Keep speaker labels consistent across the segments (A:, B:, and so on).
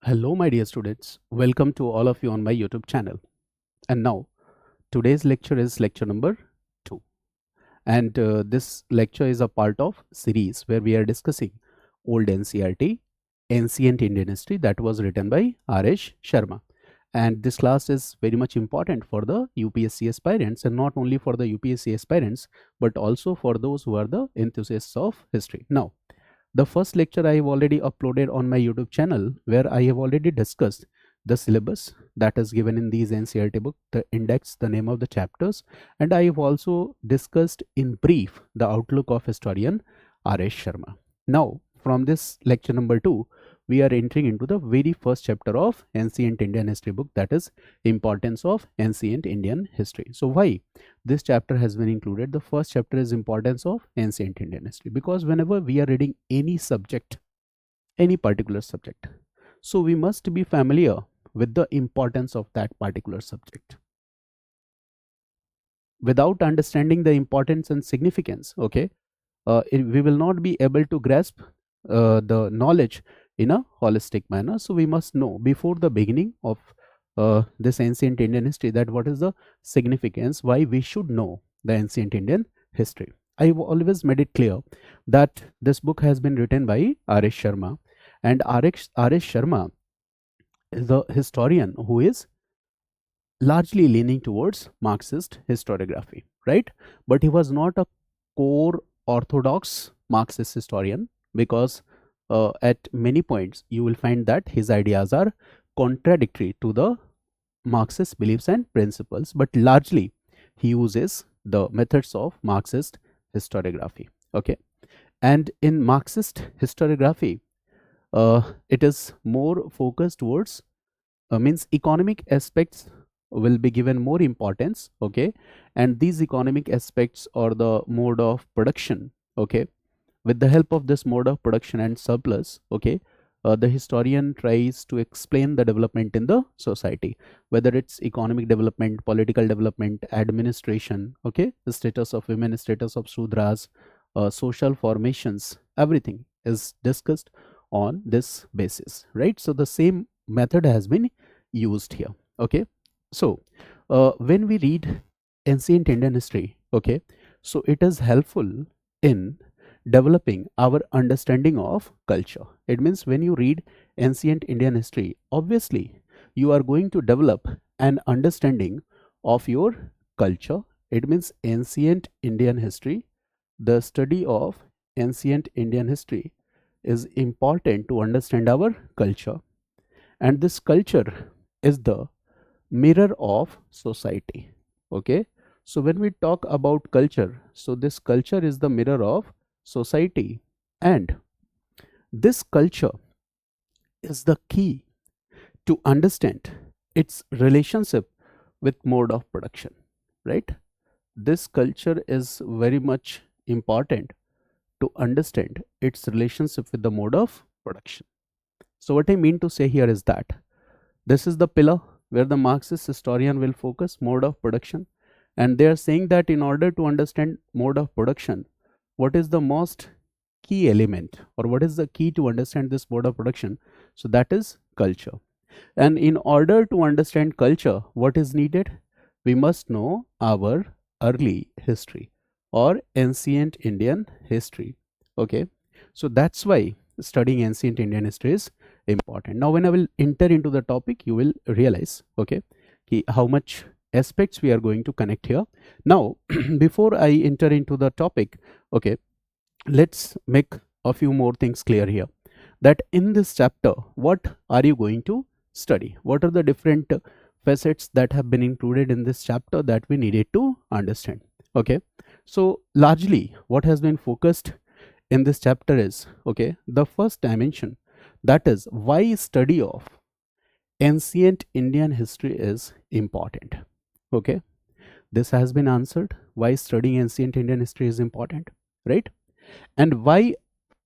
A: Hello, my dear students. Welcome to all of you on my YouTube channel. And now, today's lecture is lecture number 2. And this lecture is a part of series where we are discussing old NCERT, Ancient Indian History, that was written by R.S. Sharma. And this class is very much important for the UPSC aspirants, and not only for the UPSC aspirants, but also for those who are the enthusiasts of history. Now, the first lecture I have already uploaded on my YouTube channel, where I have already discussed the syllabus that is given in these NCERT book, the index, the name of the chapters, and I have also discussed in brief the outlook of historian R.S. Sharma. Now, from this lecture number 2, we are entering into the very first chapter of Ancient Indian History book, that is importance of Ancient Indian History. So why this chapter has been included? The first chapter is importance of Ancient Indian History, because whenever we are reading any subject, any particular subject, so we must be familiar with the importance of that particular subject. Without understanding the importance and significance, we will not be able to grasp the knowledge in a holistic manner. So we must know before the beginning of this ancient Indian history that what is the significance, why we should know the ancient Indian history. I've always made it clear that this book has been written by R.S. Sharma, and R.S. Sharma is a historian who is largely leaning towards Marxist historiography, right? But he was not a core orthodox Marxist historian, because at many points you will find that his ideas are contradictory to the Marxist beliefs and principles, but largely he uses the methods of Marxist historiography. Okay, and in Marxist historiography, it is more focused towards means economic aspects will be given more importance. Okay, and these economic aspects or the mode of production. Okay, with the help of this mode of production and surplus, the historian tries to explain the development in the society, whether it's economic development, political development, administration, the status of women, status of Sudras, social formations, everything is discussed on this basis, right? So the same method has been used here. Okay, so when we read ancient Indian history, so it is helpful in developing our understanding of culture. It means when you read ancient Indian history, obviously you are going to develop an understanding of your culture. It means ancient Indian history, the study of ancient Indian history is important to understand our culture, and this culture is the mirror of society. Okay, so when we talk about culture, so this culture is the mirror of society, and this culture is the key to understand its relationship with mode of production, right? This culture is very much important to understand its relationship with the mode of production. So what I mean to say here is that this is the pillar where the Marxist historian will focus mode of production, and they are saying that in order to understand mode of production, what is the most key element, or what is the key to understand this mode of production? So that is culture. And in order to understand culture, what is needed? We must know our early history or ancient Indian history. Okay, so that's why studying ancient Indian history is important. Now when I will enter into the topic, you will realize how much aspects we are going to connect here. Now before I enter into the topic, let's make a few more things clear here, that in this chapter what are you going to study, what are the different facets that have been included in this chapter that we needed to understand. Okay, so largely what has been focused in this chapter is the first dimension, that is why study of ancient Indian history is important. Okay, this has been answered, why studying ancient Indian history is important, right? And why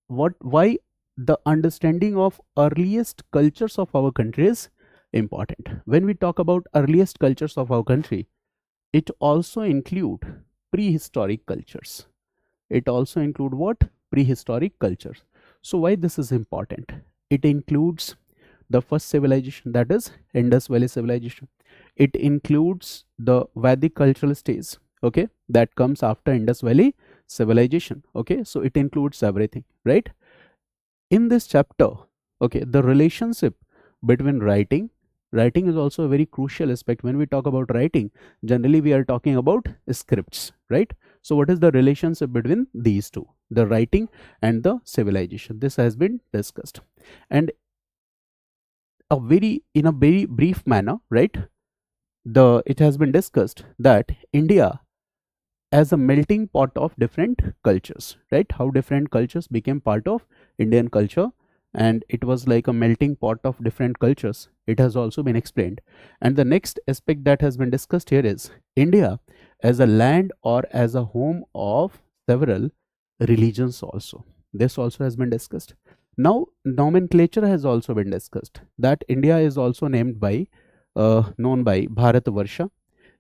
A: the understanding of earliest cultures of our country is important. When we talk about earliest cultures of our country, it also include prehistoric cultures. It also include what? Prehistoric cultures. So why this is important? It includes the first civilization, that is Indus Valley civilization. It includes the Vedic cultural stage, okay, that comes after Indus Valley civilization. Okay, so it includes everything, right? In this chapter, okay, the relationship between writing is also a very crucial aspect. When we talk about writing, generally we are talking about scripts, right? So what is the relationship between these two, the writing and the civilization? This has been discussed, and in a very brief manner, right? The It has been discussed that India as a melting pot of different cultures, right? How different cultures became part of Indian culture, and it was like a melting pot of different cultures. It has also been explained. And the next aspect that has been discussed here is India as a land or as a home of several religions also. This also has been discussed. Now, nomenclature has also been discussed, that India is also known by Bharatvarsha.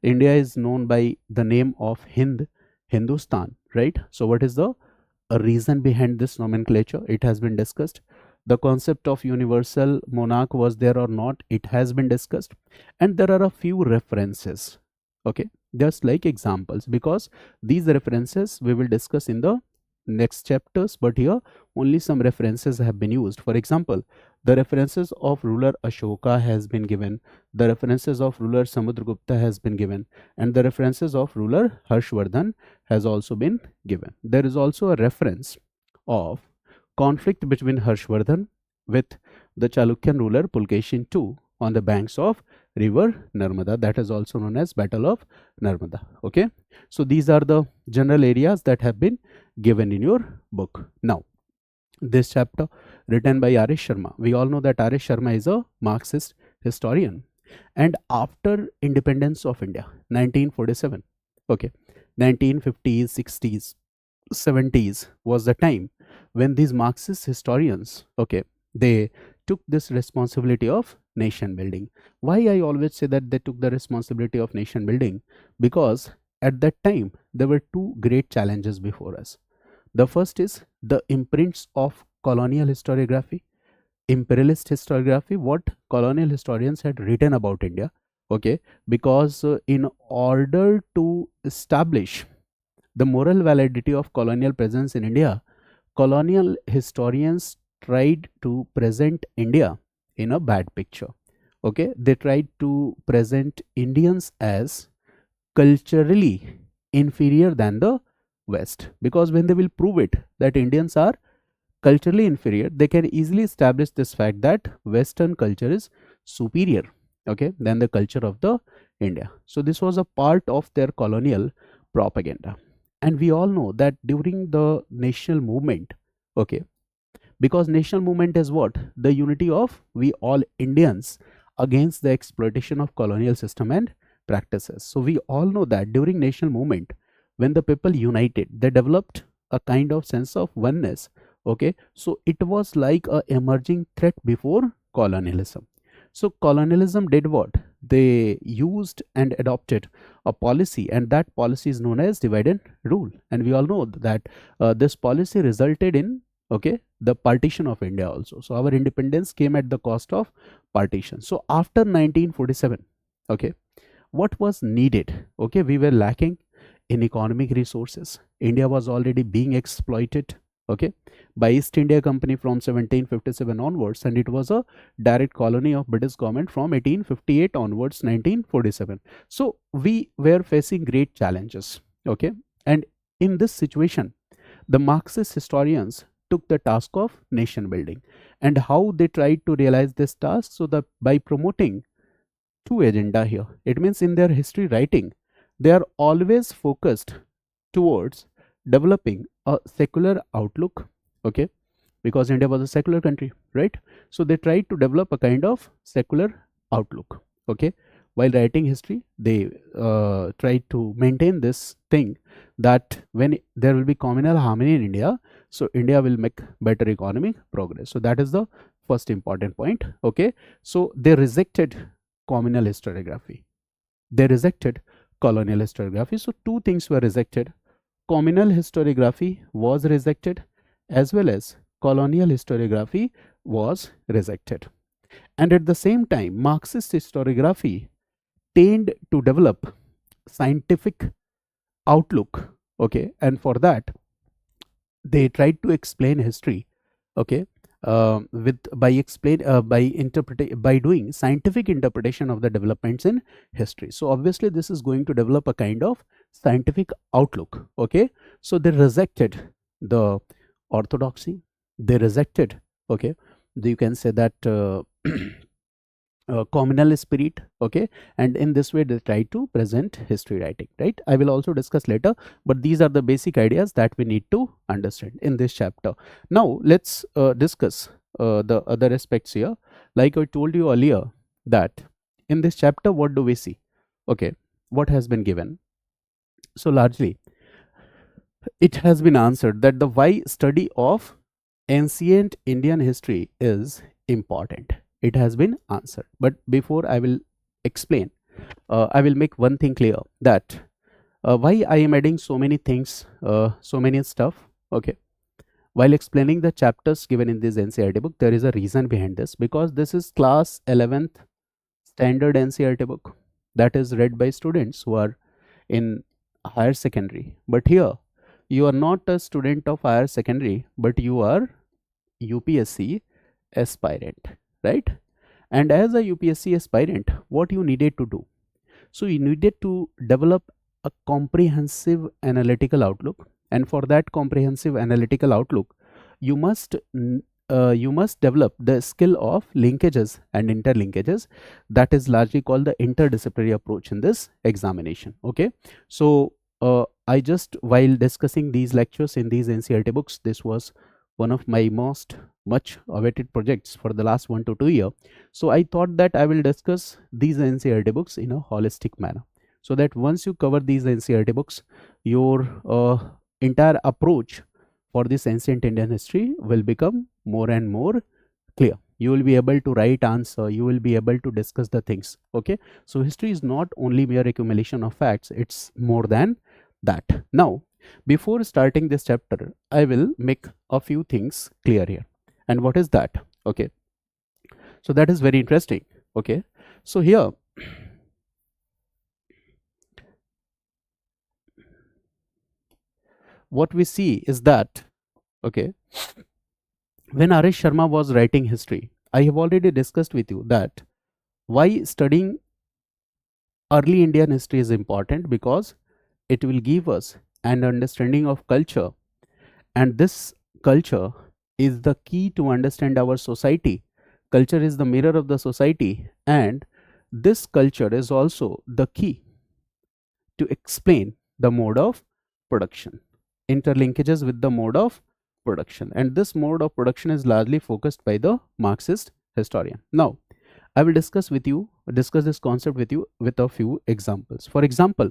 A: India is known by the name of Hindustan, right? So what is the reason behind this nomenclature? It has been discussed. The concept of universal monarch, was there or not? It has been discussed. And there are a few references, okay, just like examples, because these references we will discuss in the next chapters, but here only some references have been used. For example, the references of ruler Ashoka has been given, the references of ruler Samudragupta has been given, and the references of ruler Harshavardhana has also been given. There is also a reference of conflict between Harshavardhana with the Chalukyan ruler Pulkeshi II on the banks of river Narmada, that is also known as Battle of Narmada. Okay, so these are the general areas that have been given in your book. Now, this chapter written by R.S. Sharma. We all know that R.S. Sharma is a Marxist historian. And after independence of India, 1947, okay, 1950s, 60s, 70s was the time when these Marxist historians, okay, they took this responsibility of nation building. Why I always say that they took the responsibility of nation building? Because at that time there were two great challenges before us. The first is the imprints of colonial historiography, imperialist historiography, what colonial historians had written about India. Okay, because in order to establish the moral validity of colonial presence in India, colonial historians tried to present India in a bad picture. Okay, they tried to present Indians as culturally inferior than the West, because when they will prove it that Indians are culturally inferior, they can easily establish this fact that Western culture is superior, okay, than the culture of the India. So this was a part of their colonial propaganda. And we all know that during the national movement, okay, because national movement is what? The unity of we all Indians against the exploitation of colonial system and practices. So we all know that during national movement, when the people united, they developed a kind of sense of oneness. Okay, so it was like a emerging threat before colonialism. So colonialism did what? They used and adopted a policy, and that policy is known as divide and rule. And we all know that this policy resulted in, okay, the partition of India also. So our independence came at the cost of partition. So after 1947, okay, what was needed? Okay, we were lacking in economic resources. India was already being exploited, okay, by East India Company from 1757 onwards, and it was a direct colony of British government from 1858 onwards, 1947. So we were facing great challenges, okay, and in this situation, the Marxist historians took the task of nation building. And how they tried to realize this task? So that by promoting two agenda here, it means in their history writing, they are always focused towards developing a secular outlook, okay, because India was a secular country, right? So they tried to develop a kind of secular outlook, okay. While writing history, they tried to maintain this thing that when there will be communal harmony in India, so India will make better economic progress. So that is the first important point, okay. So they rejected communal historiography, they rejected colonial historiography. So two things were rejected: communal historiography was rejected, as well as colonial historiography was rejected. And at the same time, Marxist historiography tend to develop scientific outlook, okay, and for that they tried to explain history, okay, with by explain by interpret by doing scientific interpretation of the developments in history. So obviously this is going to develop a kind of scientific outlook, okay. So they rejected the orthodoxy, they rejected, okay, you can say that communal spirit, okay, and in this way they try to present history writing, right? I will also discuss later, but these are the basic ideas that we need to understand in this chapter. Now let's discuss the other aspects here. Like I told you earlier that in this chapter, what do we see? Okay, what has been given? So largely it has been answered that the why study of ancient Indian history is important. It has been answered. But before I will explain, I will make one thing clear, that why I am adding so many things, so many stuff. Okay. While explaining the chapters given in this NCERT book, there is a reason behind this, because this is class 11th standard NCERT book that is read by students who are in higher secondary. But here, you are not a student of higher secondary, but you are UPSC aspirant, right? And as a UPSC aspirant, what you needed to do? So you needed to develop a comprehensive analytical outlook, and for that comprehensive analytical outlook, you must develop the skill of linkages and interlinkages. That is largely called the interdisciplinary approach in this examination. Okay, so I just, while discussing these lectures in these NCERT books, this was one of my most much awaited projects for the last 1 to 2 years. So I thought that I will discuss these NCERT books in a holistic manner, so that once you cover these NCERT books, your entire approach for this ancient Indian history will become more and more clear. You will be able to write answer, you will be able to discuss the things. Okay, so history is not only mere accumulation of facts, it's more than that. Now, before starting this chapter, I will make a few things clear here. And what is that? Okay, so that is very interesting. Okay, so here what we see is that, okay, when R.S. Sharma was writing history, I have already discussed with you that why studying early Indian history is important, because it will give us an understanding of culture, and this culture is the key to understand our society. Culture is the mirror of the society, and this culture is also the key to explain the mode of production, interlinkages with the mode of production, and this mode of production is largely focused by the Marxist historian. Now I will discuss this concept with you with a few examples. For example,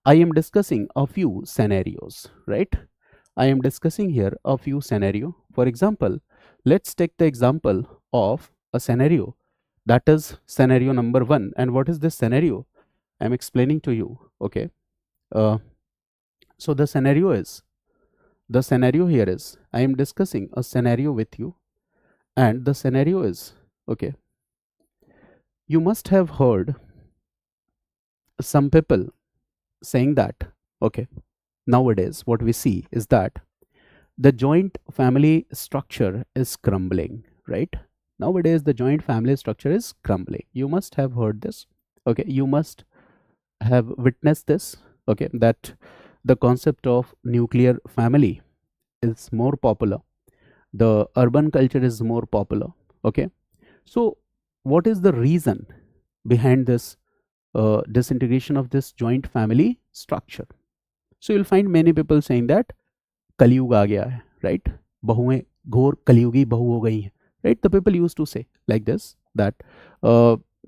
A: I am discussing a few scenarios, right? I am discussing here a few scenario. For example, let's take the example of a scenario, that is scenario number 1. And what is this scenario? I am explaining to you. Okay, so the scenario here is, I am discussing a scenario with you, and the scenario is, okay, you must have heard some people saying that, okay, nowadays what we see is that the joint family structure is crumbling, right? Nowadays the joint family structure is crumbling. You must have heard this. Okay, you must have witnessed this. Okay, that the concept of nuclear family is more popular, the urban culture is more popular. Okay, so what is the reason behind this disintegration of this joint family structure? So you'll find many people saying that कलयुग आ गया है, right? बहुएं घोर कलयुगी बहु हो गई हैं, right? The people used to say like this, that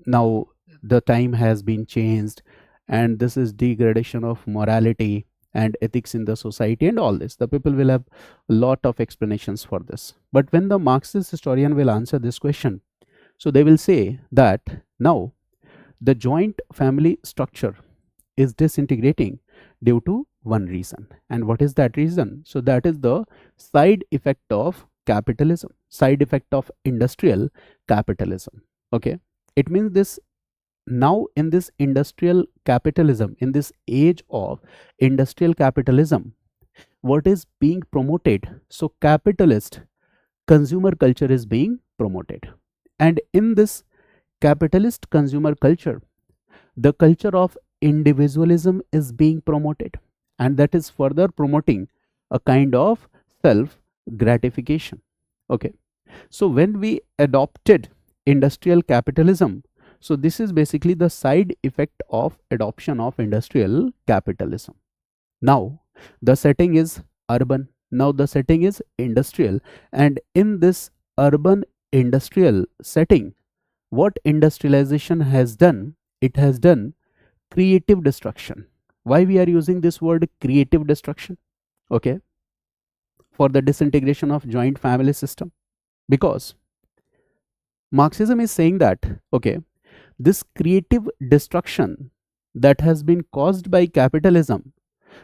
A: now the time has been changed, and this is degradation of morality and ethics in the society, and all this. The people will have a lot of explanations for this. But when the Marxist historian will answer this question, so they will say that now the joint family structure is disintegrating due to one reason. And what is that reason? So that is the side effect of capitalism, side effect of industrial capitalism. Okay, it means this now in this industrial capitalism, in this age of industrial capitalism, what is being promoted? So capitalist consumer culture is being promoted, and in this capitalist consumer culture, the culture of individualism is being promoted, and that is further promoting a kind of self gratification. Okay, so when we adopted industrial capitalism, so this is basically the side effect of adoption of industrial capitalism. Now the setting is urban, now the setting is industrial, and in this urban industrial setting, what industrialization has done? It has done creative destruction. Why we are using this word creative destruction? Okay, for the disintegration of joint family system, because Marxism is saying that, okay, this creative destruction that has been caused by capitalism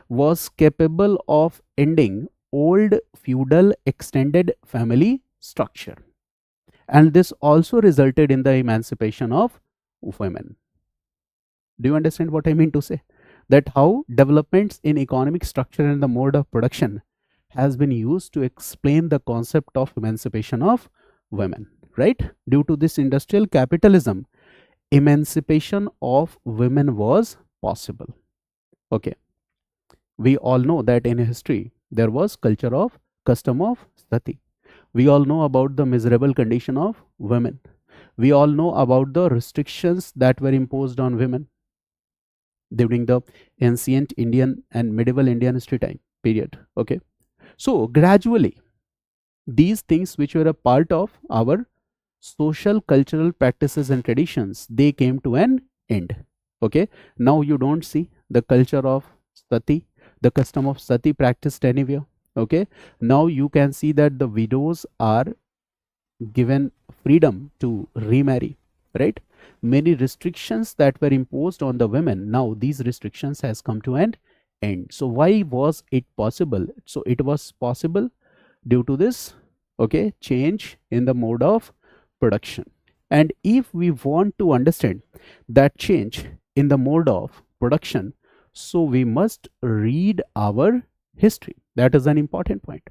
A: was capable of ending old feudal extended family structure, and this also resulted in the emancipation of women. Do you understand what I mean to say? That how developments in economic structure and the mode of production has been used to explain the concept of emancipation of women, right? Due to this industrial capitalism, emancipation of women was possible. Okay, we all know that in history there was culture of custom of sati. We all know about the miserable condition of women. We all know about the restrictions that were imposed on women during the ancient Indian and medieval Indian history time period. Okay, so gradually these things which were a part of our social cultural practices and traditions, they came to an end. Okay, now you don't see the culture of sati, the custom of sati practiced anywhere. Okay, now you can see that the widows are given freedom to remarry, right? Many restrictions that were imposed on the women, now these restrictions has come to an end. So why was it possible? So it was possible due to this, okay, change in the mode of production. And if we want to understand that change in the mode of production, so we must read our history. That is an important point.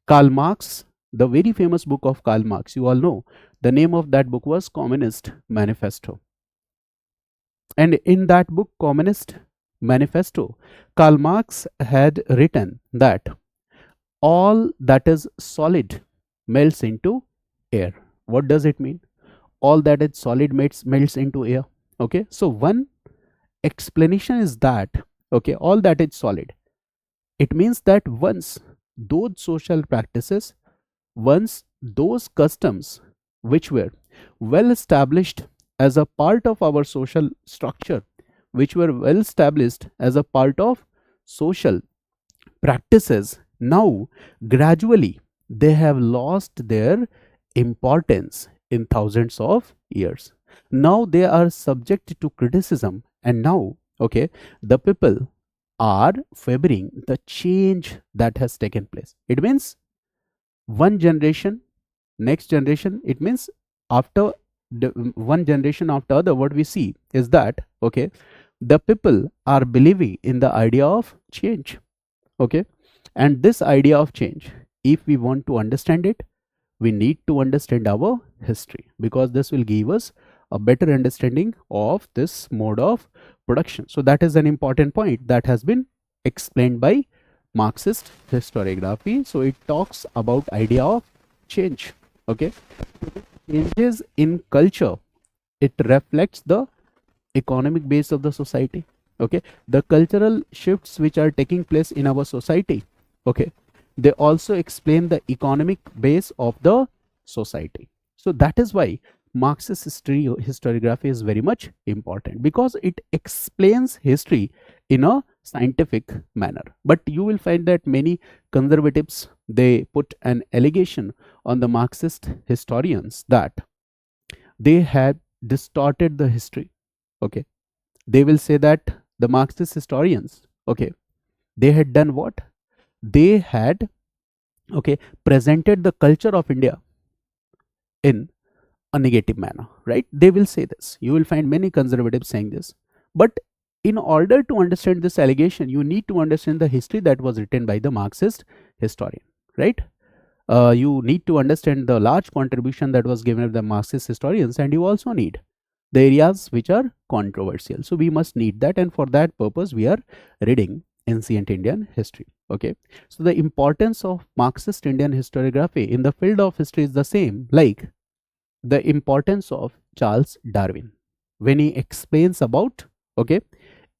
A: Karl Marx, the very famous book of Karl Marx, you all know, the name of that book was Communist Manifesto. And in that book, Communist Manifesto, Karl Marx had written that all that is solid melts into air. What does it mean? All that is solid melts into air. Okay, so one explanation is that, okay, all that is solid, it means that once those social practices, once those customs which were well established as a part of our social structure, which were well established as a part of social practices, now gradually they have lost their importance in thousands of years. Now they are subject to criticism, and now, okay, the people are favoring the change that has taken place. It means one generation, next generation, it means after one generation after other, what we see is that, okay, the people are believing in the idea of change. Okay, and this idea of change, if we want to understand it, we need to understand our history, because this will give us a better understanding of this mode of production. So that is an important point that has been explained by Marxist historiography. So it talks about idea of change. Okay, changes in culture, it reflects the economic base of the society. Okay, the cultural shifts which are taking place in our society, okay, they also explain the economic base of the society. So that is why Marxist historiography is very much important, because it explains history in a scientific manner. But you will find that many conservatives, they put an allegation on the Marxist historians that they had distorted the history. Okay, they will say that the Marxist historians, okay, they had done what? They had, okay, presented the culture of India in a negative manner, right? They will say this. You will find many conservatives saying this. But in order to understand this allegation, you need to understand the history that was written by the Marxist historian, right? You need to understand the large contribution that was given by the Marxist historians, and you also need the areas which are controversial. So we must need that, and for that purpose we are reading ancient Indian history. Okay, so the importance of Marxist Indian historiography in the field of history is the same like the importance of Charles Darwin when he explains about, okay,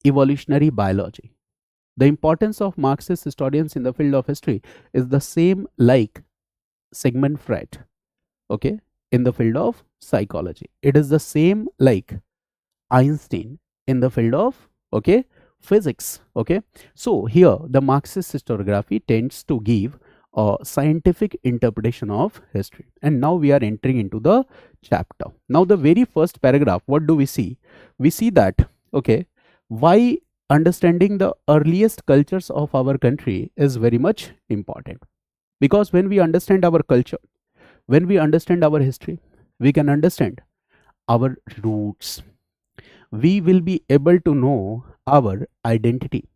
A: evolutionary biology. The importance of Marxist historians in the field of history is the same like Sigmund Freud, okay, in the field of psychology. It is the same like Einstein in the field of, okay, physics. Okay, so here the Marxist historiography tends to give a scientific interpretation of history. And now we are entering into the chapter. Now the very first paragraph, what do we see? We see that, okay, why understanding the earliest cultures of our country is very much important. Because when we understand our culture, when we understand our history, we can understand our roots. We will be able to know our identity.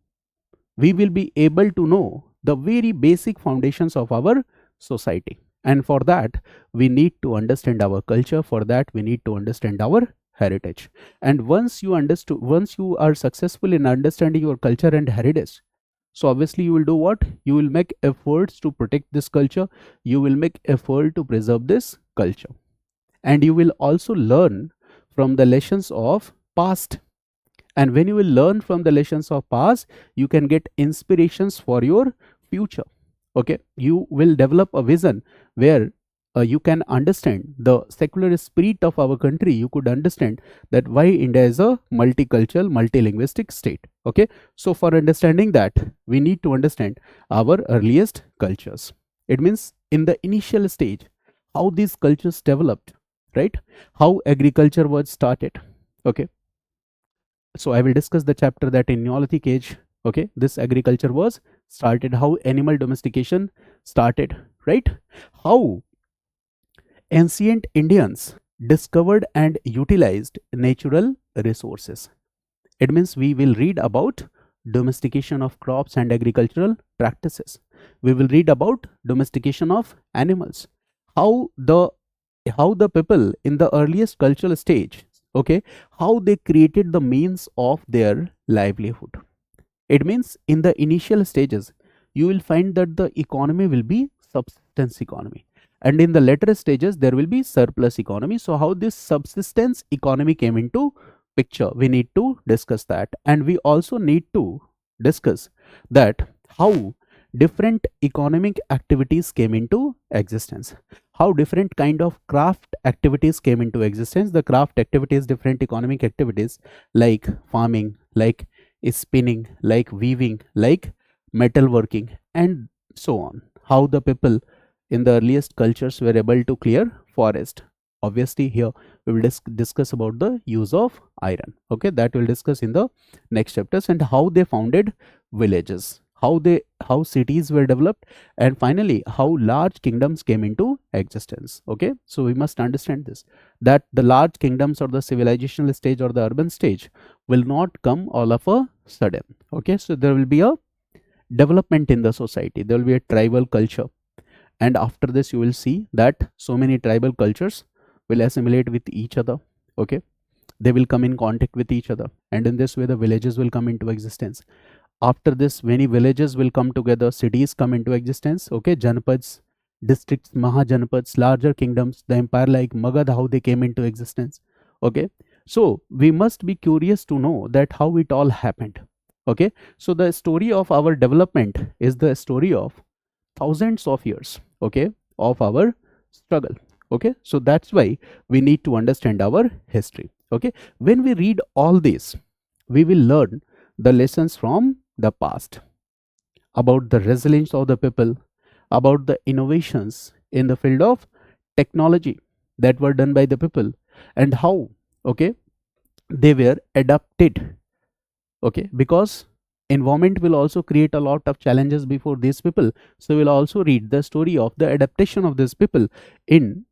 A: We will be able to know the very basic foundations of our society. And for that, we need to understand our culture. For that, we need to understand our heritage. And once you are successful in understanding your culture and heritage, so obviously you will do what? You will make efforts to protect this culture. You will make effort to preserve this culture. And you will also learn from the lessons of past. And when you will learn from the lessons of past, you can get inspirations for your future. Okay, you will develop a vision where you can understand the secular spirit of our country. You could understand that why India is a multicultural, multilinguistic state. Okay, so for understanding that, we need to understand our earliest cultures. It means in the initial stage, how these cultures developed, right? How agriculture was started. Okay, so I will discuss the chapter that in Neolithic age, okay, this agriculture was started, how animal domestication started, right? How ancient Indians discovered and utilized natural resources. It means we will read about domestication of crops and agricultural practices. We will read about domestication of animals. How the people in the earliest cultural stage, okay, how they created the means of their livelihood. It means in the initial stages, you will find that the economy will be subsistence economy, and in the later stages there will be surplus economy. So how this subsistence economy came into picture, we need to discuss that. And we also need to discuss that how different economic activities came into existence, how different kind of craft activities came into existence. The craft activities, different economic activities like farming, like spinning, like weaving, like metalworking, and so on. How the people in the earliest cultures were able to clear forest. Obviously here we will discuss about the use of iron. Okay, that we'll discuss in the next chapters. And how they founded villages, how cities were developed, and finally how large kingdoms came into existence. Okay, so we must understand this, that the large kingdoms or the civilizational stage or the urban stage will not come all of a sudden. Okay, so there will be a development in the society, there will be a tribal culture, and after this you will see that so many tribal cultures will assimilate with each other. Okay, they will come in contact with each other, and in this way the villages will come into existence. After this, many villages will come together, cities come into existence. Okay, janapads, districts, mahajanapads, larger kingdoms, the empire like Magad, how they came into existence. Okay, so we must be curious to know that how it all happened. Okay, so the story of our development is the story of thousands of years, okay, of our struggle. Okay, so that's why we need to understand our history. Okay, when we read all this, we will learn the lessons from the past, about the resilience of the people, about the innovations in the field of technology that were done by the people, and how, okay, they were adapted. Okay, because environment will also create a lot of challenges before these people. So we'll also read the story of the adaptation of these people in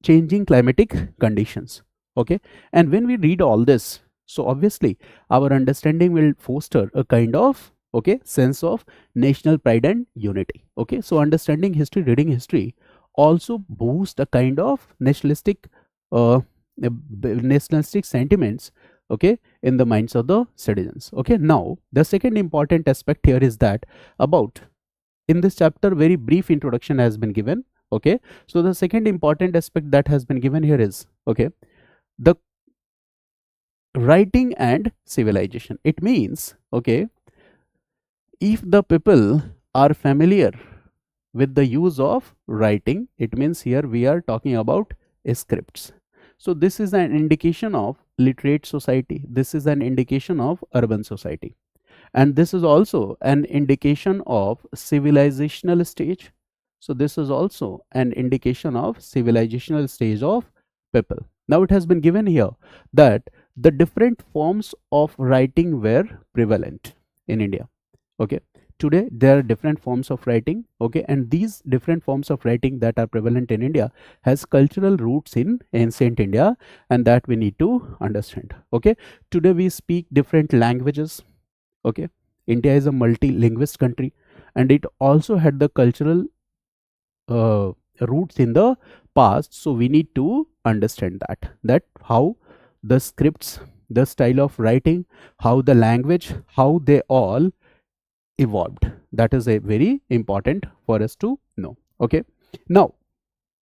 A: changing climatic conditions. Okay, and when we read all this, so obviously our understanding will foster a kind of, okay, sense of national pride and unity. Okay, so understanding history, reading history also boost a kind of nationalistic sentiments, okay, in the minds of the citizens. Okay, now the second important aspect here is that about, in this chapter very brief introduction has been given. Okay, so the second important aspect that has been given here is, okay, the writing and civilization. It means, okay, if the people are familiar with the use of writing, it means here we are talking about scripts. So this is an indication of literate society, this is an indication of urban society, and this is also an indication of civilizational stage. So this is also an indication of civilizational stage of people. Now it has been given here that the different forms of writing were prevalent in India. Okay, today there are different forms of writing. Okay, and these different forms of writing that are prevalent in India has cultural roots in ancient India, and that we need to understand. Okay, today we speak different languages. Okay, India is a multi-linguist country, and it also had the cultural uh, roots in the past. So we need to understand that how the scripts, the style of writing, how the language, how they all evolved. That is a very important for us to know. Okay, now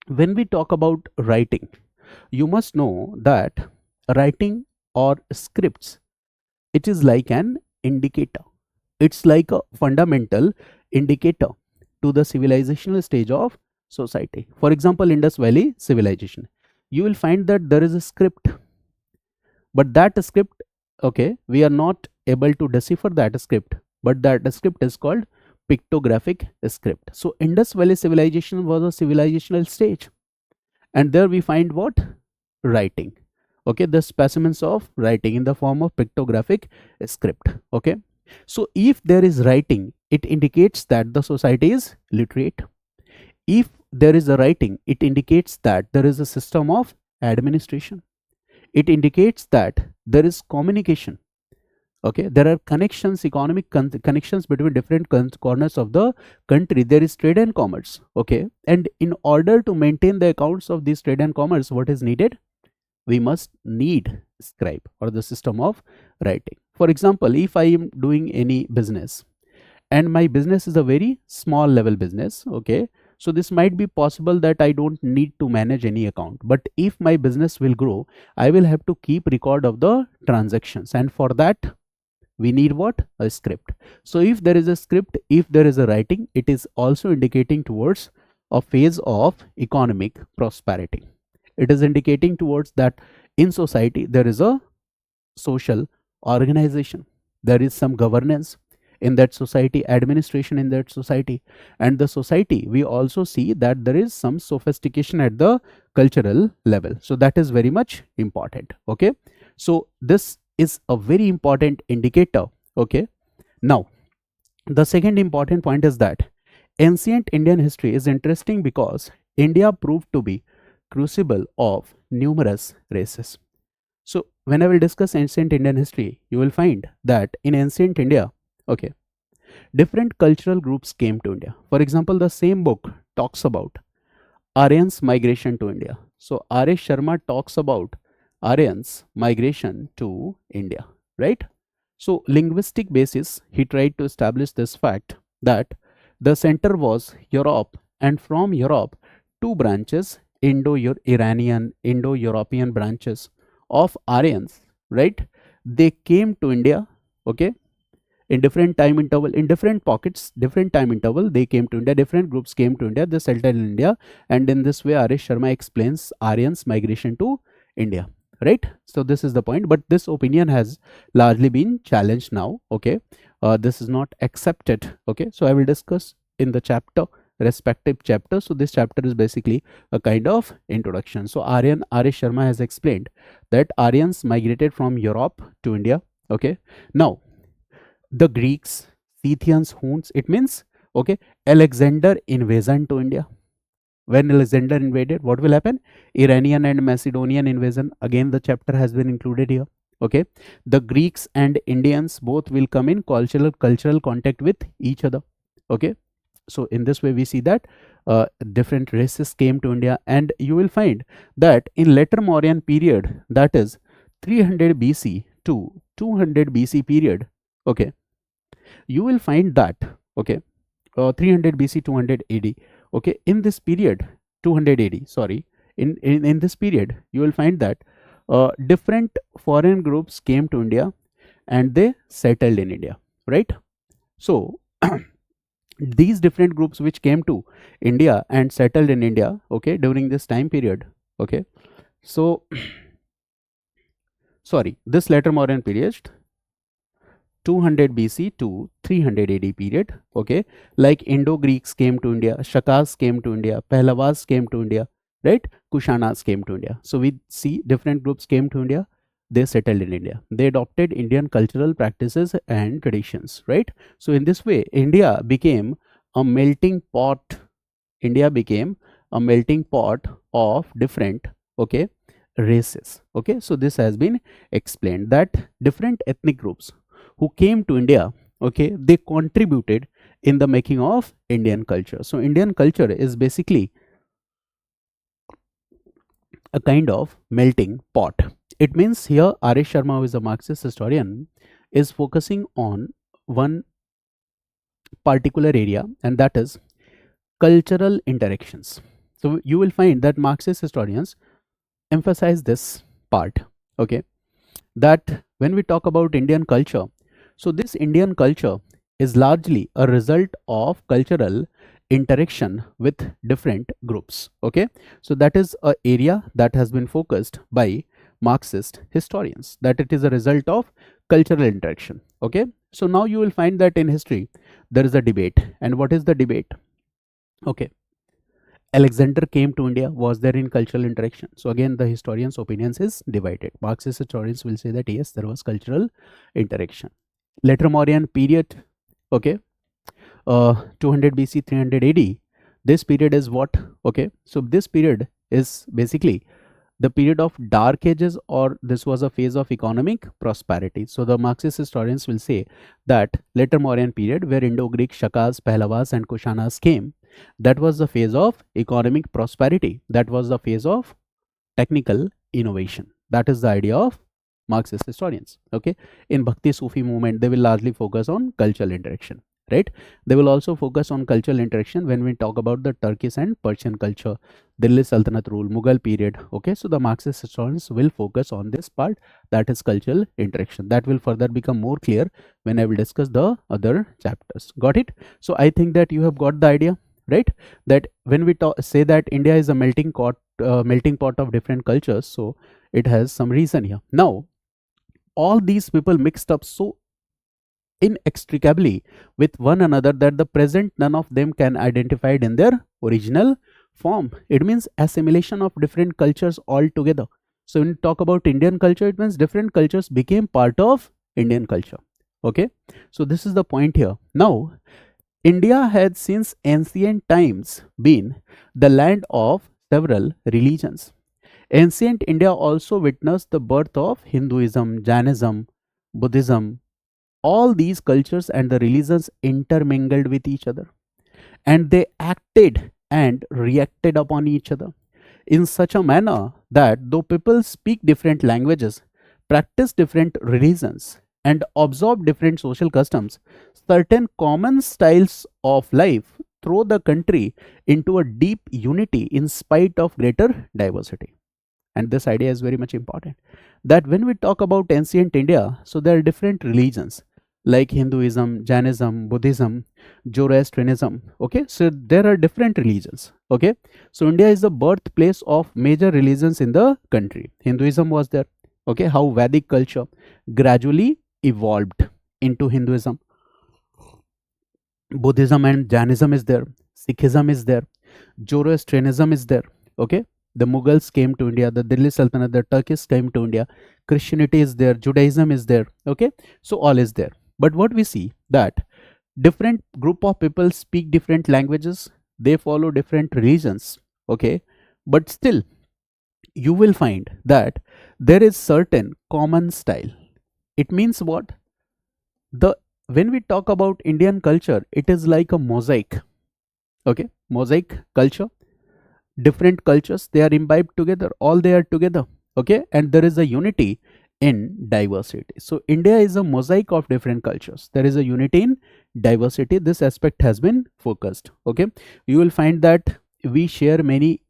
A: when we talk about writing, you must know that writing or scripts, it is like an indicator. It's like a fundamental indicator to the civilizational stage of society. For example, Indus Valley civilization, you will find that there is a script, but that script, okay, we are not able to decipher that script, but that script is called pictographic script. So Indus Valley civilization was a civilizational stage, and there we find what? Writing. Okay, the specimens of writing in the form of pictographic script. Okay, so if there is writing, it indicates that the society is literate. If there is a writing, it indicates that there is a system of administration. It indicates that there is communication. Okay, there are connections, economic connections between different corners of the country. There is trade and commerce. Okay, and in order to maintain the accounts of this trade and commerce, what is needed? We must need scribe or the system of writing. For example, if I am doing any business and my business is a very small level business, okay, so this might be possible that I don't need to manage any account. But if my business will grow, I will have to keep record of the transactions, and for that we need what? A script. So if there is a script, if there is a writing, it is also indicating towards a phase of economic prosperity. It is indicating towards that in society there is a social organization, there is some governance in that society, administration in that society, and the society, we also see that there is some sophistication at the cultural level. So that is very much important. Okay, so this is a very important indicator. Okay, now the second important point is that ancient Indian history is interesting because India proved to be crucible of numerous races. So when I will discuss ancient Indian history, you will find that in ancient India, okay, different cultural groups came to India. For example, the same book talks about Aryans migration to India. So R.S. Sharma talks about Aryans migration to India, right? So linguistic basis, he tried to establish this fact that the center was Europe, and from Europe, two branches, Indo-Iranian, Indo-European branches of Aryans, right? They came to India, okay, in different time interval, in different pockets, different time interval, they came to India, different groups came to India, they settled in India, and in this way, R.S. Sharma explains Aryans migration to India, right? So this is the point, but this opinion has largely been challenged now. Okay, this is not accepted. Okay, so I will discuss in the chapter, respective chapter. So this chapter is basically a kind of introduction. So R.S. Sharma has explained that Aryans migrated from Europe to India. Okay, now the Greeks, Scythians, Huns, it means, okay, Alexander invasion to India. when Alexander invaded, what will happen? Iranian and Macedonian invasion. Again, the chapter has been included here. Okay, the Greeks and Indians both will come in cultural contact with each other. Okay, so in this way we see that different races came to India, and you will find that in later Mauryan period, that is 300 BC to 200 BC period. Okay, you will find that, okay, 300 BC 200 AD. Okay, in this period, 200 AD, sorry, in this period you will find that different foreign groups came to India and they settled in India, right? So these different groups which came to India and settled in India, okay, during this time period, okay, so sorry, this later Mauryan period, 200 BC to 300 AD period, okay, like Indo-Greeks came to India, Shakas came to India, Pehlavas came to India, right? Kushanas came to India. So we see different groups came to India, they settled in India, they adopted Indian cultural practices and traditions, right? So in this way, India became a melting pot. India became a melting pot of different, okay, races. Okay, so this has been explained that different ethnic groups who came to India, okay, they contributed in the making of Indian culture. So Indian culture is basically a kind of melting pot. It means here R.S. Sharma, who is a Marxist historian, is focusing on one particular area, and that is cultural interactions. So you will find that Marxist historians emphasize this part, okay, that when we talk about Indian culture, so this Indian culture is largely a result of cultural interaction with different groups. Okay, so that is a area that has been focused by Marxist historians, that it is a result of cultural interaction. Okay, so now you will find that in history there is a debate. And what is the debate? Okay, Alexander came to India, was there in cultural interaction? So again, the historians' opinions is divided. Marxist historians will say that yes, there was cultural interaction. Later Mauryan period, okay, 200 BC, 300 AD. This period is what? Okay, so this period is basically the period of dark ages, or this was a phase of economic prosperity. So the Marxist historians will say that later Mauryan period, where Indo-Greek, Shakas, Pehlavas and Kushanas came, that was the phase of economic prosperity. That was the phase of technical innovation. That is the idea of Marxist historians. Okay, in Bhakti Sufi movement, they will largely focus on cultural interaction, right? They will also focus on cultural interaction when we talk about the Turkish and Persian culture, Delhi Sultanate rule, Mughal period. Okay, so the Marxist historians will focus on this part, that is cultural interaction. That will further become more clear when I will discuss the other chapters. Got it? So I think that you have got the idea, right? That when we say that India is a melting pot of different cultures, so it has some reason here. Now, all these people mixed up so inextricably with one another that the present none of them can identify it in their original form. It means assimilation of different cultures altogether. So when you talk about Indian culture, it means different cultures became part of Indian culture. Okay, so this is the point here. Now, India had since ancient times been the land of several religions. Ancient India also witnessed the birth of Hinduism, Jainism, Buddhism. All these cultures and the religions intermingled with each other, and they acted and reacted upon each other in such a manner that though people speak different languages, practice different religions, and absorb different social customs, certain common styles of life throw the country into a deep unity in spite of greater diversity. And this idea is very much important, that when we talk about ancient India, so there are different religions like Hinduism, Jainism, Buddhism, Zoroastrianism. Okay, so there are different religions. Okay, so India is the birthplace of major religions in the country. Hinduism was there. Okay, how Vedic culture gradually evolved into Hinduism. Buddhism and Jainism is there. Sikhism is there. Zoroastrianism is there. Okay, the Mughals came to India, the Delhi Sultanate, the Turkish came to India, Christianity is there, Judaism is there. Okay, so all is there. But what we see that different group of people speak different languages, they follow different religions. okay, but still you will find that there is certain common style. It means what? The When we talk about Indian culture, it is like a mosaic, okay, mosaic culture. Different cultures, they are imbibed together, all they are together, okay, and there is a unity in diversity. So India is a mosaic of different cultures, there is a unity in diversity. This aspect has been focused, okay. You will find that we share many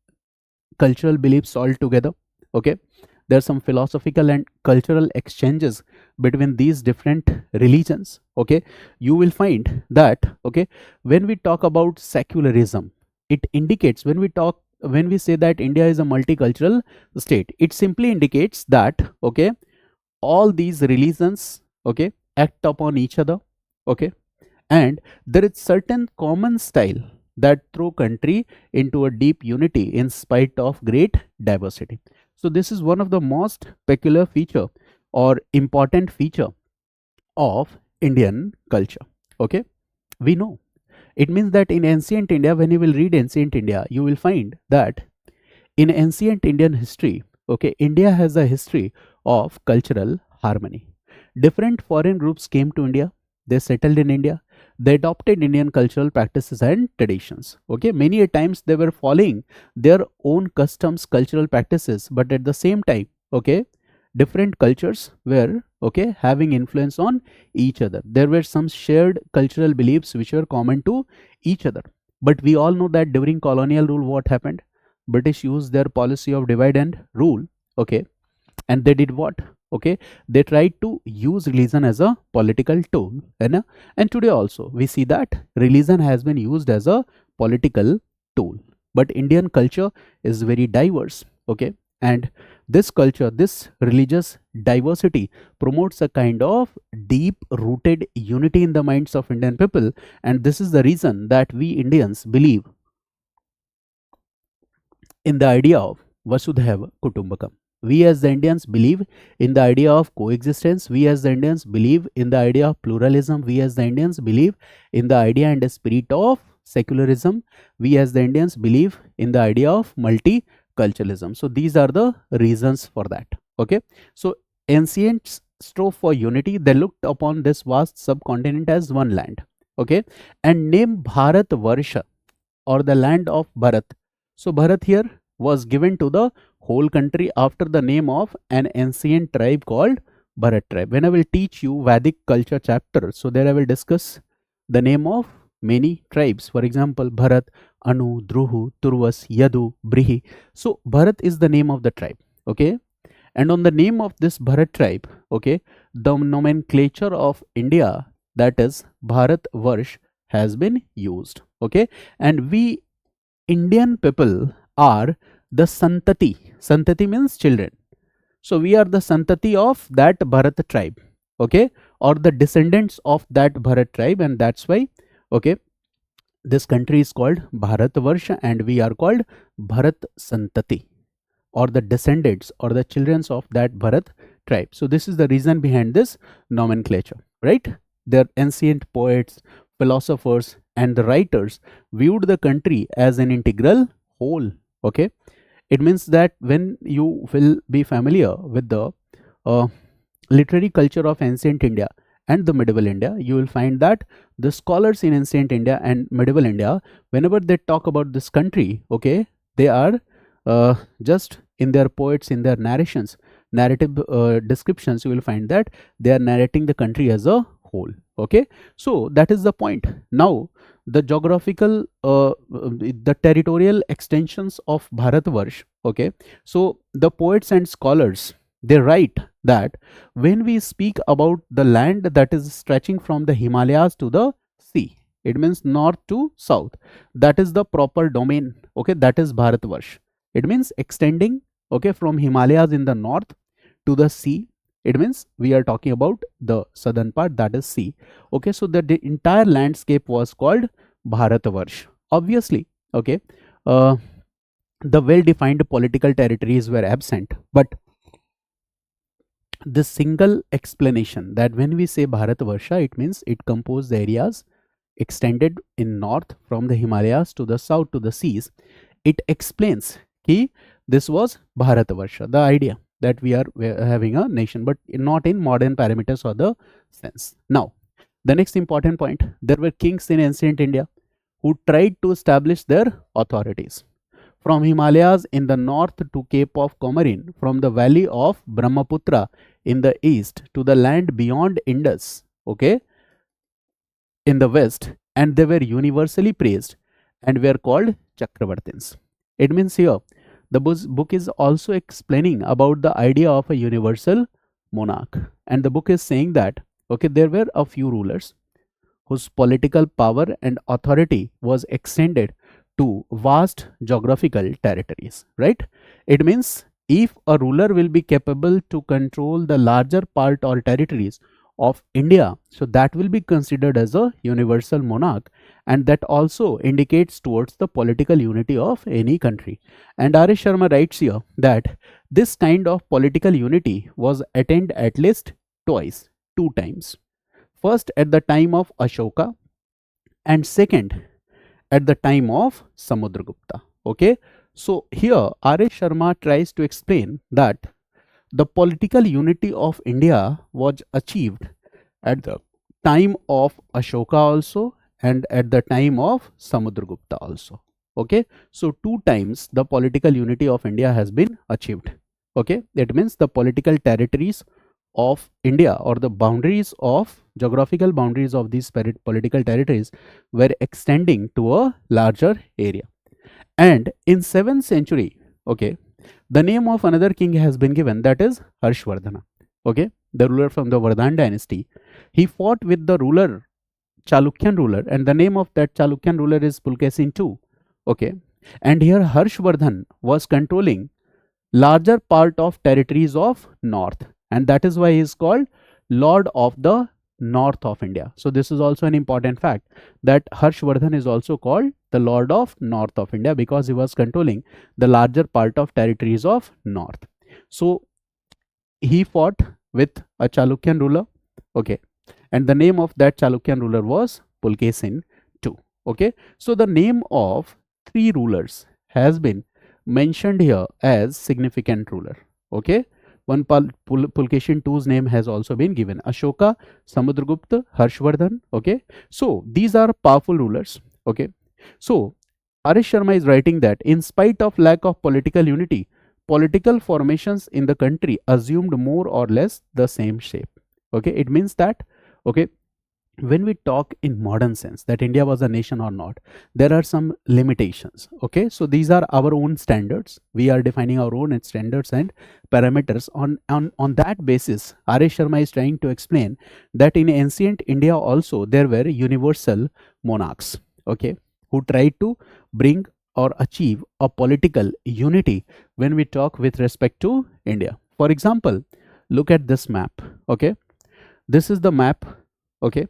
A: cultural beliefs all together, okay. There's some philosophical and cultural exchanges between these different religions, okay. You will find that, okay, when we talk about secularism, it indicates, when we say that India is a multicultural state, it simply indicates that, okay, all these religions, okay, act upon each other, okay, and there is certain common style that throw country into a deep unity in spite of great diversity. So this is one of the most peculiar feature or important feature of Indian culture, okay. We know, it means that in ancient India, when you will read ancient India, you will find that in ancient Indian history, okay, India has a history of cultural harmony. Different foreign groups came to India, they settled in India, they adopted Indian cultural practices and traditions. Okay, many a times they were following their own customs, cultural practices, but at the same time, okay, different cultures were, okay, having influence on each other. There were some shared cultural beliefs which were common to each other. But we all know that during colonial rule, what happened? British used their policy of divide and rule, okay, and they did what? Okay, they tried to use religion as a political tool, and today also we see that religion has been used as a political tool. But Indian culture is very diverse, okay, and this culture, this religious diversity promotes a kind of deep rooted unity in the minds of Indian people, and this is the reason that we Indians believe in the idea of Vasudhaiva Kutumbakam. We as the Indians believe in the idea of coexistence. We as the Indians believe in the idea of pluralism. We as the Indians believe in the idea and the spirit of secularism. We as the Indians believe in the idea of multiculturalism. So these are the reasons for that. Okay. So ancients strove for unity. They looked upon this vast subcontinent as one land. Okay. And named Bharat Varsha, or the land of Bharat. So Bharat here was given to the whole country after the name of an ancient tribe called Bharat tribe. When I will teach you Vedic culture chapter, so there I will discuss the name of many tribes. For example, Bharat, Anu, Druhu, Turvas, Yadu, Brihi. So Bharat is the name of the tribe. Okay. And on the name of this Bharat tribe, okay, the nomenclature of India, that is Bharat Varsh, has been used. Okay. And we Indian people are the Santati. Santati means children. So we are the Santati of that Bharat tribe, okay, or the descendants of that Bharat tribe, and that's why, okay, this country is called Bharatvarsha and we are called Bharat Santati, or the descendants or the children of that Bharat tribe. So this is the reason behind this nomenclature, right? Their ancient poets, philosophers, and the writers viewed the country as an integral whole. Okay, it means that when you will be familiar with the uh, literary culture of ancient India and the medieval India, you will find that the scholars in ancient India and medieval India, whenever they talk about this country, okay, they are just in their poets, in their narrations, narrative descriptions, you will find that they are narrating the country as a whole. Okay, so that is the point. Now the geographical the territorial extensions of Bharatvarsh, okay, so the poets and scholars, they write that when we speak about the land that is stretching from the Himalayas to the sea, it means north to south, that is the proper domain, okay, that is Bharatvarsh. It means extending, okay, from Himalayas in the north to the sea. It means we are talking about the southern part, that is sea. Okay, so the entire landscape was called Bharatvarsh. Obviously, okay, the well-defined political territories were absent, but this single explanation that when we say Bharatvarsha, it means it composed the areas extended in north from the Himalayas to the south to the seas. it explains ki this was Bharatavarsha, the idea that we are having a nation, but not in modern parameters or the sense. Now, the next important point, there were kings in ancient India who tried to establish their authorities. From Himalayas in the north to Cape of Comorin, from the valley of Brahmaputra in the east to the land beyond Indus, okay, in the west, and they were universally praised and were called Chakravartins. It means here the book is also explaining about the idea of a universal monarch, and the book is saying that okay, there were a few rulers whose political power and authority was extended to vast geographical territories, right? It means if a ruler will be capable to control the larger part or territories of India, so that will be considered as a universal monarch, and that also indicates towards the political unity of any country. And R. S. Sharma writes here that this kind of political unity was attained at least twice, two times. First at the time of Ashoka, and second at the time of Samudragupta. Okay, so here R. S. Sharma tries to explain that the political unity of India was achieved at the time of Ashoka also and at the time of Samudragupta also. Okay, so two times the political unity of India has been achieved. Okay, that means the political territories of India or the boundaries of geographical boundaries of these political territories were extending to a larger area. And in 7th century, okay, the name of another king has been given, that is Harshavardhana. Okay, the ruler from the Vardhan dynasty. He fought with the ruler Chalukyan ruler, and the name of that Chalukyan ruler is Pulkesin II. Okay, and here Harshavardhan was controlling larger part of territories of north, and that is why he is called Lord of the North of India. So this is also an important fact that Harshavardhan is also called the Lord of North of India because he was controlling the larger part of territories of north. So he fought with a Chalukyan ruler, okay, and the name of that Chalukyan ruler was Pulkesin II. Okay, so the name of three rulers has been mentioned here as significant ruler. Okay, one Pulkesin II's name has also been given, Ashoka, Samudragupta, Harshavardhan. Okay, so these are powerful rulers. Okay, so R. S. Sharma is writing that in spite of lack of political unity, political formations in the country assumed more or less the same shape. Okay, it means that okay, when we talk in modern sense that India was a nation or not, there are some limitations. Okay, so these are our own standards. We are defining our own standards and parameters. On that basis, R. S. Sharma is trying to explain that in ancient India also there were universal monarchs, okay, who tried to bring or achieve a political unity when we talk with respect to India. For example, look at this map. Okay, this is the map, okay,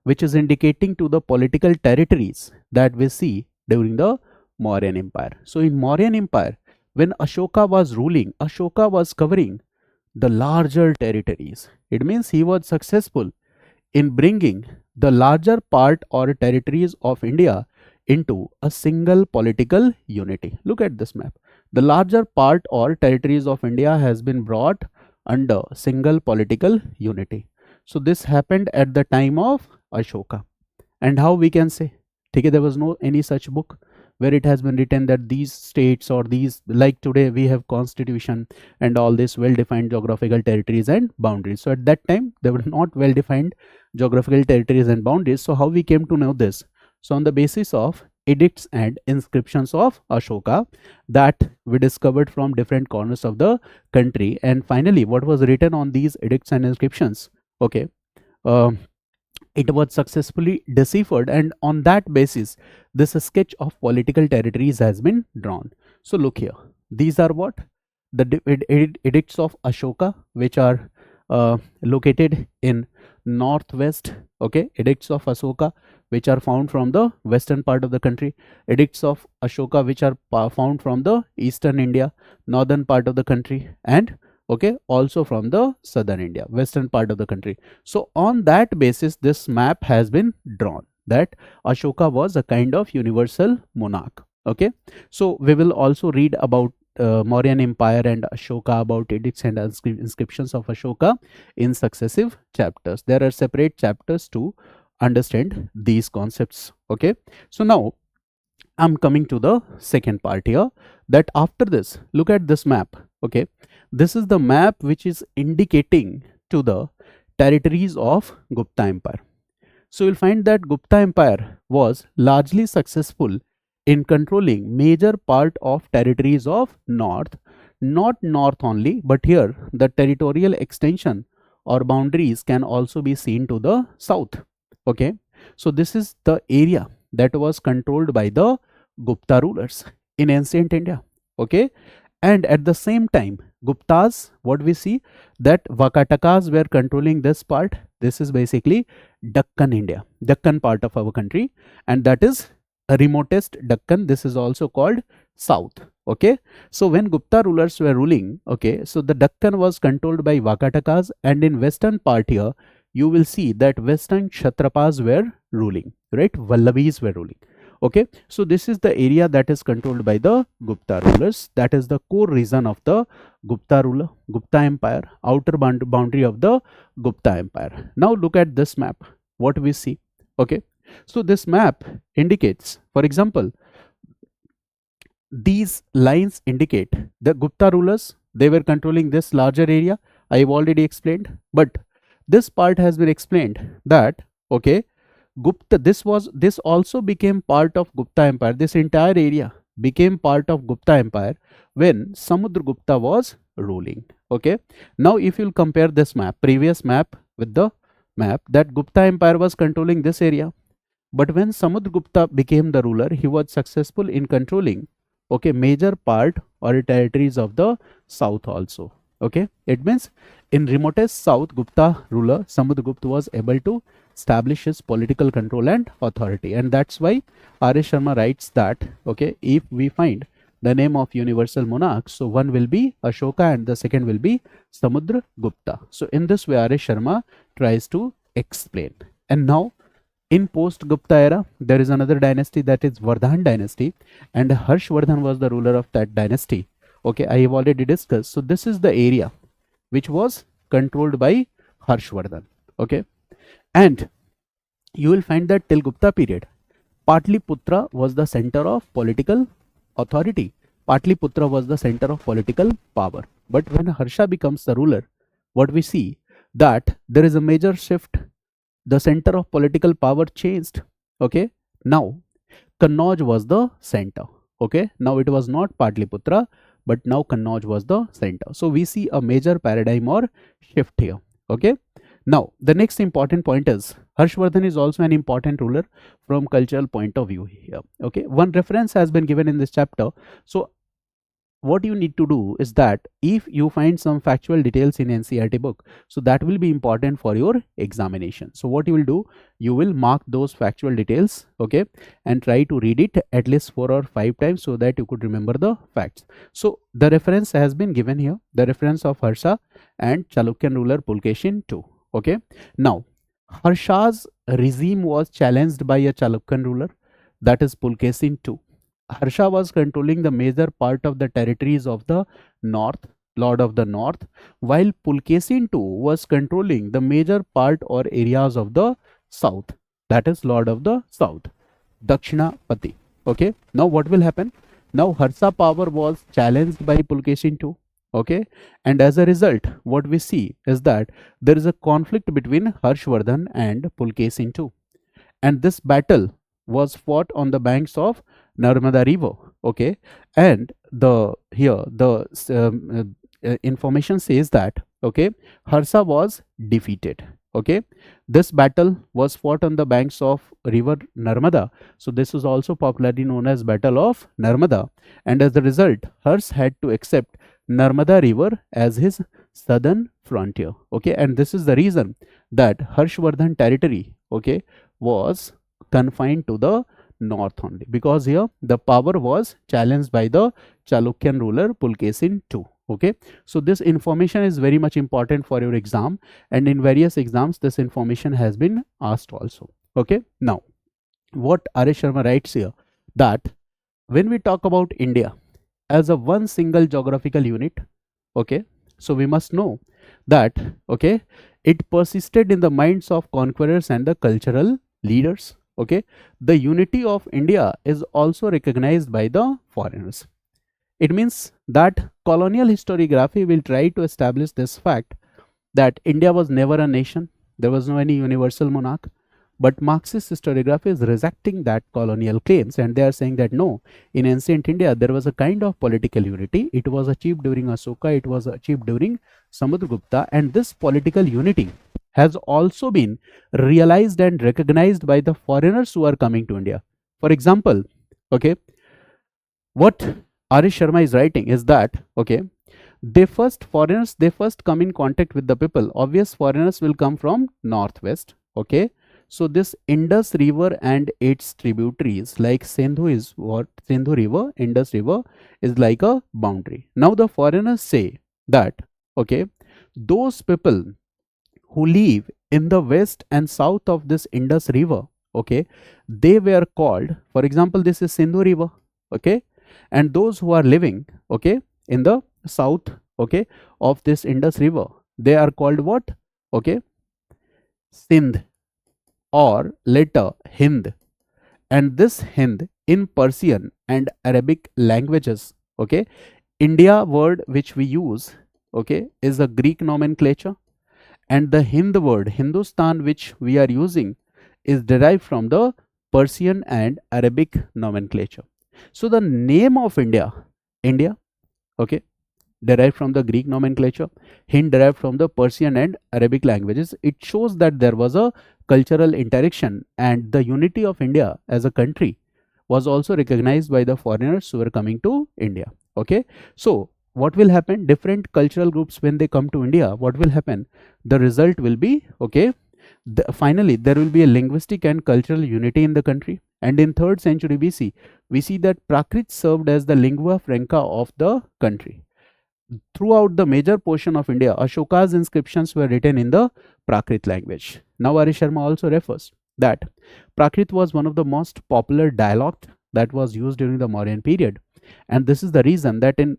A: which is indicating to the political territories that we see during the Mauryan Empire. So in Mauryan Empire, when Ashoka was ruling, Ashoka was covering the larger territories. It means he was successful in bringing the larger part or territories of India into a single political unity. Look at this map. The larger part or territories of India has been brought under single political unity. So this happened at the time of Ashoka. And how we can say, okay, there was no any such book where it has been written that these states or these, like today we have constitution and all this well-defined geographical territories and boundaries. So at that time there were not well-defined geographical territories and boundaries. So how we came to know this? So on the basis of edicts and inscriptions of Ashoka that we discovered from different corners of the country, and finally what was written on these edicts and inscriptions, okay, it was successfully deciphered, and on that basis this sketch of political territories has been drawn. So look here, these are what the edicts of Ashoka, which are located in northwest. Okay, edicts of Ashoka which are found from the western part of the country, edicts of Ashoka which are found from the eastern India, northern part of the country, and okay, also from the southern India, western part of the country. So on that basis this map has been drawn that Ashoka was a kind of universal monarch. Okay, so we will also read about Mauryan Empire and Ashoka, about edicts and inscriptions of Ashoka in successive chapters. There are separate chapters to understand these concepts. Okay, so now I'm coming to the second part here, that after this, look at this map. Okay, this is the map which is indicating to the territories of Gupta Empire. So you'll find that Gupta Empire was largely successful in controlling major part of territories of north, not north only, but here the territorial extension or boundaries can also be seen to the south. Okay, so this is the area that was controlled by the Gupta rulers in ancient India. Okay, and at the same time, Guptas, what we see, that Vakatakas were controlling this part. This is basically Deccan India, Deccan part of our country, and that is remotest Deccan. This is also called South. Okay, so when Gupta rulers were ruling, okay, so the Deccan was controlled by Vakatakas, and in western part here, you will see that western Kshatrapas were ruling, right? Vallabhis were ruling. Okay, so this is the area that is controlled by the Gupta rulers. That is the core reason of the Gupta Empire, outer boundary of the Gupta Empire. Now look at this map, what we see. Okay, so this map indicates, for example, these lines indicate the Gupta rulers, they were controlling this larger area. I have already explained, but this part has been explained that, okay, Gupta, this also became part of Gupta Empire. This entire area became part of Gupta Empire when Samudragupta was ruling. Okay, now if you'll compare this map, previous map, with the map, that Gupta Empire was controlling this area, but when Samudragupta became the ruler, he was successful in controlling, okay, major part or territories of the south also. Okay, it means in remotest south, Gupta ruler Samudragupta was able to establish his political control and authority, and that's why R.S. Sharma writes that, okay, if we find the name of universal monarch, so one will be Ashoka and the second will be Samudragupta. So in this way, R.S. Sharma tries to explain. And now in post-Gupta era, there is another dynasty, that is Vardhan dynasty, and Harshavardhana was the ruler of that dynasty. Okay, I have already discussed. So this is the area which was controlled by Harshavardhana. Okay, and you will find that till Gupta period, Patliputra was the center of political authority. Patliputra was the center of political power. But when Harsha becomes the ruler, what we see, that there is a major shift. The center of political power changed. Okay, now Kannauj was the center. Okay, now it was not Patliputra, but now Kannauj was the center. So we see a major paradigm or shift here. Okay, now the next important point is Harshavardhan is also an important ruler from cultural point of view here. Okay, one reference has been given in this chapter. So what you need to do is that if you find some factual details in NCERT book, so that will be important for your examination. So what you will do, you will mark those factual details, okay, and try to read it at least 4 or 5 times so that you could remember the facts. So the reference has been given here, the reference of Harsha and Chalukyan ruler Pulkesin II. Okay, now Harsha's regime was challenged by a Chalukyan ruler, that is Pulkesin II. Harsha was controlling the major part of the territories of the north, Lord of the North, while Pulkesin II was controlling the major part or areas of the south, that is Lord of the South, Dakshinapati. Okay, now what will happen? Now Harsha power was challenged by Pulkesin II. Okay, and as a result, what we see is that there is a conflict between Harshavardhan and Pulkesin II, and this battle was fought on the banks of Narmada river. Okay, and the here the information says that, okay, Harsha was defeated. Okay, this battle was fought on the banks of river Narmada, so this is also popularly known as Battle of Narmada, and as a result, Harsha had to accept Narmada river as his southern frontier. Okay, and this is the reason that Harshavardhan territory, okay, was confined to the north only, because here the power was challenged by the Chalukyan ruler Pulkesin II. Okay, so this information is very much important for your exam, and in various exams this information has been asked also. Okay, now what R.S. Sharma writes here, that when we talk about India as a one single geographical unit, okay, so we must know that, okay, it persisted in the minds of conquerors and the cultural leaders. Okay, the unity of India is also recognized by the foreigners. It means that colonial historiography will try to establish this fact that India was never a nation, there was no any universal monarch. But Marxist historiography is rejecting that colonial claims, and they are saying that no, in ancient India there was a kind of political unity. It was achieved during Ashoka, it was achieved during Samudragupta, and this political unity has also been realized and recognized by the foreigners who are coming to India. For example, okay, what Arish Sharma is writing is that, okay, they first come in contact with the people. Obvious foreigners will come from northwest. Okay, so this Indus River and its tributaries like Sindhu is what Sindhu River, Indus River is like a boundary. Now the foreigners say that, okay, those people who live in the west and south of this Indus River, okay, they were called, for example, this is Sindhu River, okay, and those who are living, okay, in the south, okay, of this Indus River, they are called what? Okay, Sindh, or later Hind. And this Hind in Persian and Arabic languages, okay, India word which we use, okay, is a Greek nomenclature, and the Hind word Hindustan which we are using is derived from the Persian and Arabic nomenclature. So the name of India, India, okay, derived from the Greek nomenclature, Hind derived from the Persian and Arabic languages. It shows that there was a cultural interaction, and the unity of India as a country was also recognized by the foreigners who were coming to India. Okay, so what will happen? Different cultural groups, when they come to India, what will happen? The result will be, okay, finally there will be a linguistic and cultural unity in the country. And in 3rd century BC, we see that Prakrit served as the lingua franca of the country. Throughout the major portion of India, Ashoka's inscriptions were written in the Prakrit language. Now Ari Sharma also refers that Prakrit was one of the most popular dialect that was used during the Mauryan period, and this is the reason that in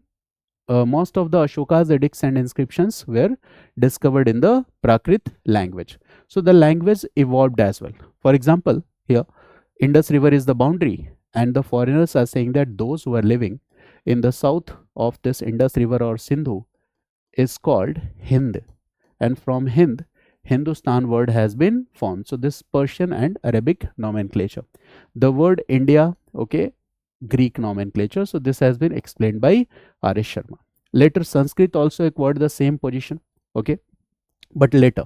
A: most of the Ashoka's edicts and inscriptions were discovered in the Prakrit language. So the language evolved as well. For example, here Indus River is the boundary, and the foreigners are saying that those who are living in the south of this Indus River or Sindhu is called Hind, and from Hind, Hindustan word has been formed. So this Persian and Arabic nomenclature. The word India, okay, Greek nomenclature. So this has been explained by Arish Sharma. Later Sanskrit also acquired the same position, okay, but later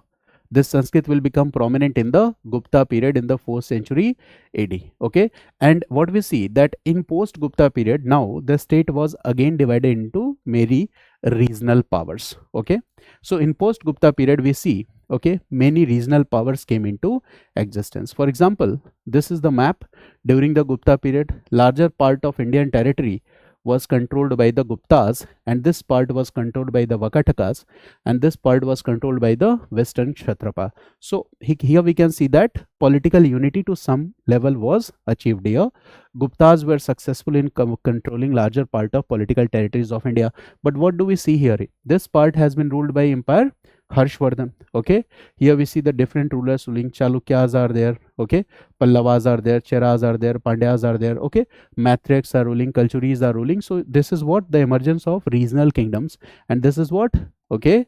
A: this Sanskrit will become prominent in the Gupta period in the 4th century AD. Okay, and what we see that in post-Gupta period, now the state was again divided into many regional powers. Okay, so in post-Gupta period we see, okay, many regional powers came into existence. For example, this is the map during the Gupta period. Larger part of Indian territory was controlled by the Guptas, and this part was controlled by the Vakatakas, and this part was controlled by the Western Kshatrapa. So here we can see that political unity to some level was achieved here. Guptas were successful in controlling larger part of political territories of India. But what do we see here? This part has been ruled by Empire Harshavardhana. Okay, here we see the different rulers ruling. Chalukyas are there, okay, Pallavas are there, Cheras are there, Pandyas are there, okay, Maitreys are ruling, Kalchuris are ruling. So this is what the emergence of regional kingdoms, and this is what, okay,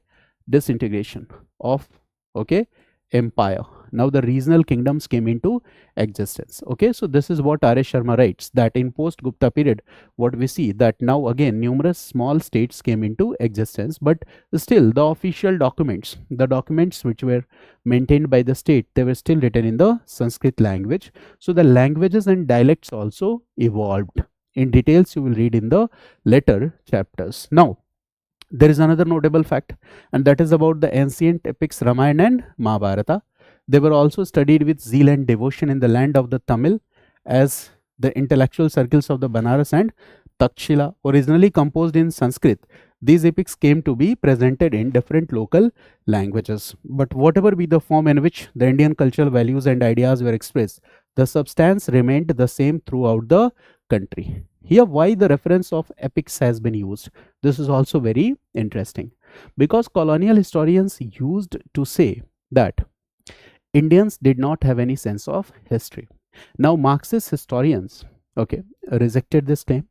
A: disintegration of, okay, empire. Now the regional kingdoms came into existence. Okay, so this is what R.S. Sharma writes, that in post-Gupta period, what we see that now again numerous small states came into existence, but still the official documents, the documents which were maintained by the state, they were still written in the Sanskrit language. So the languages and dialects also evolved. In details you will read in the later chapters. Now there is another notable fact, and that is about the ancient epics Ramayana and Mahabharata. They were also studied with zeal and devotion in the land of the Tamil as the intellectual circles of the Banaras and Takshila. Originally composed in Sanskrit, these epics came to be presented in different local languages. But whatever be the form in which the Indian cultural values and ideas were expressed, the substance remained the same throughout the country. Here, why the reference of epics has been used? This is also very interesting, because colonial historians used to say that Indians did not have any sense of history. Now, Marxist historians, okay, rejected this claim,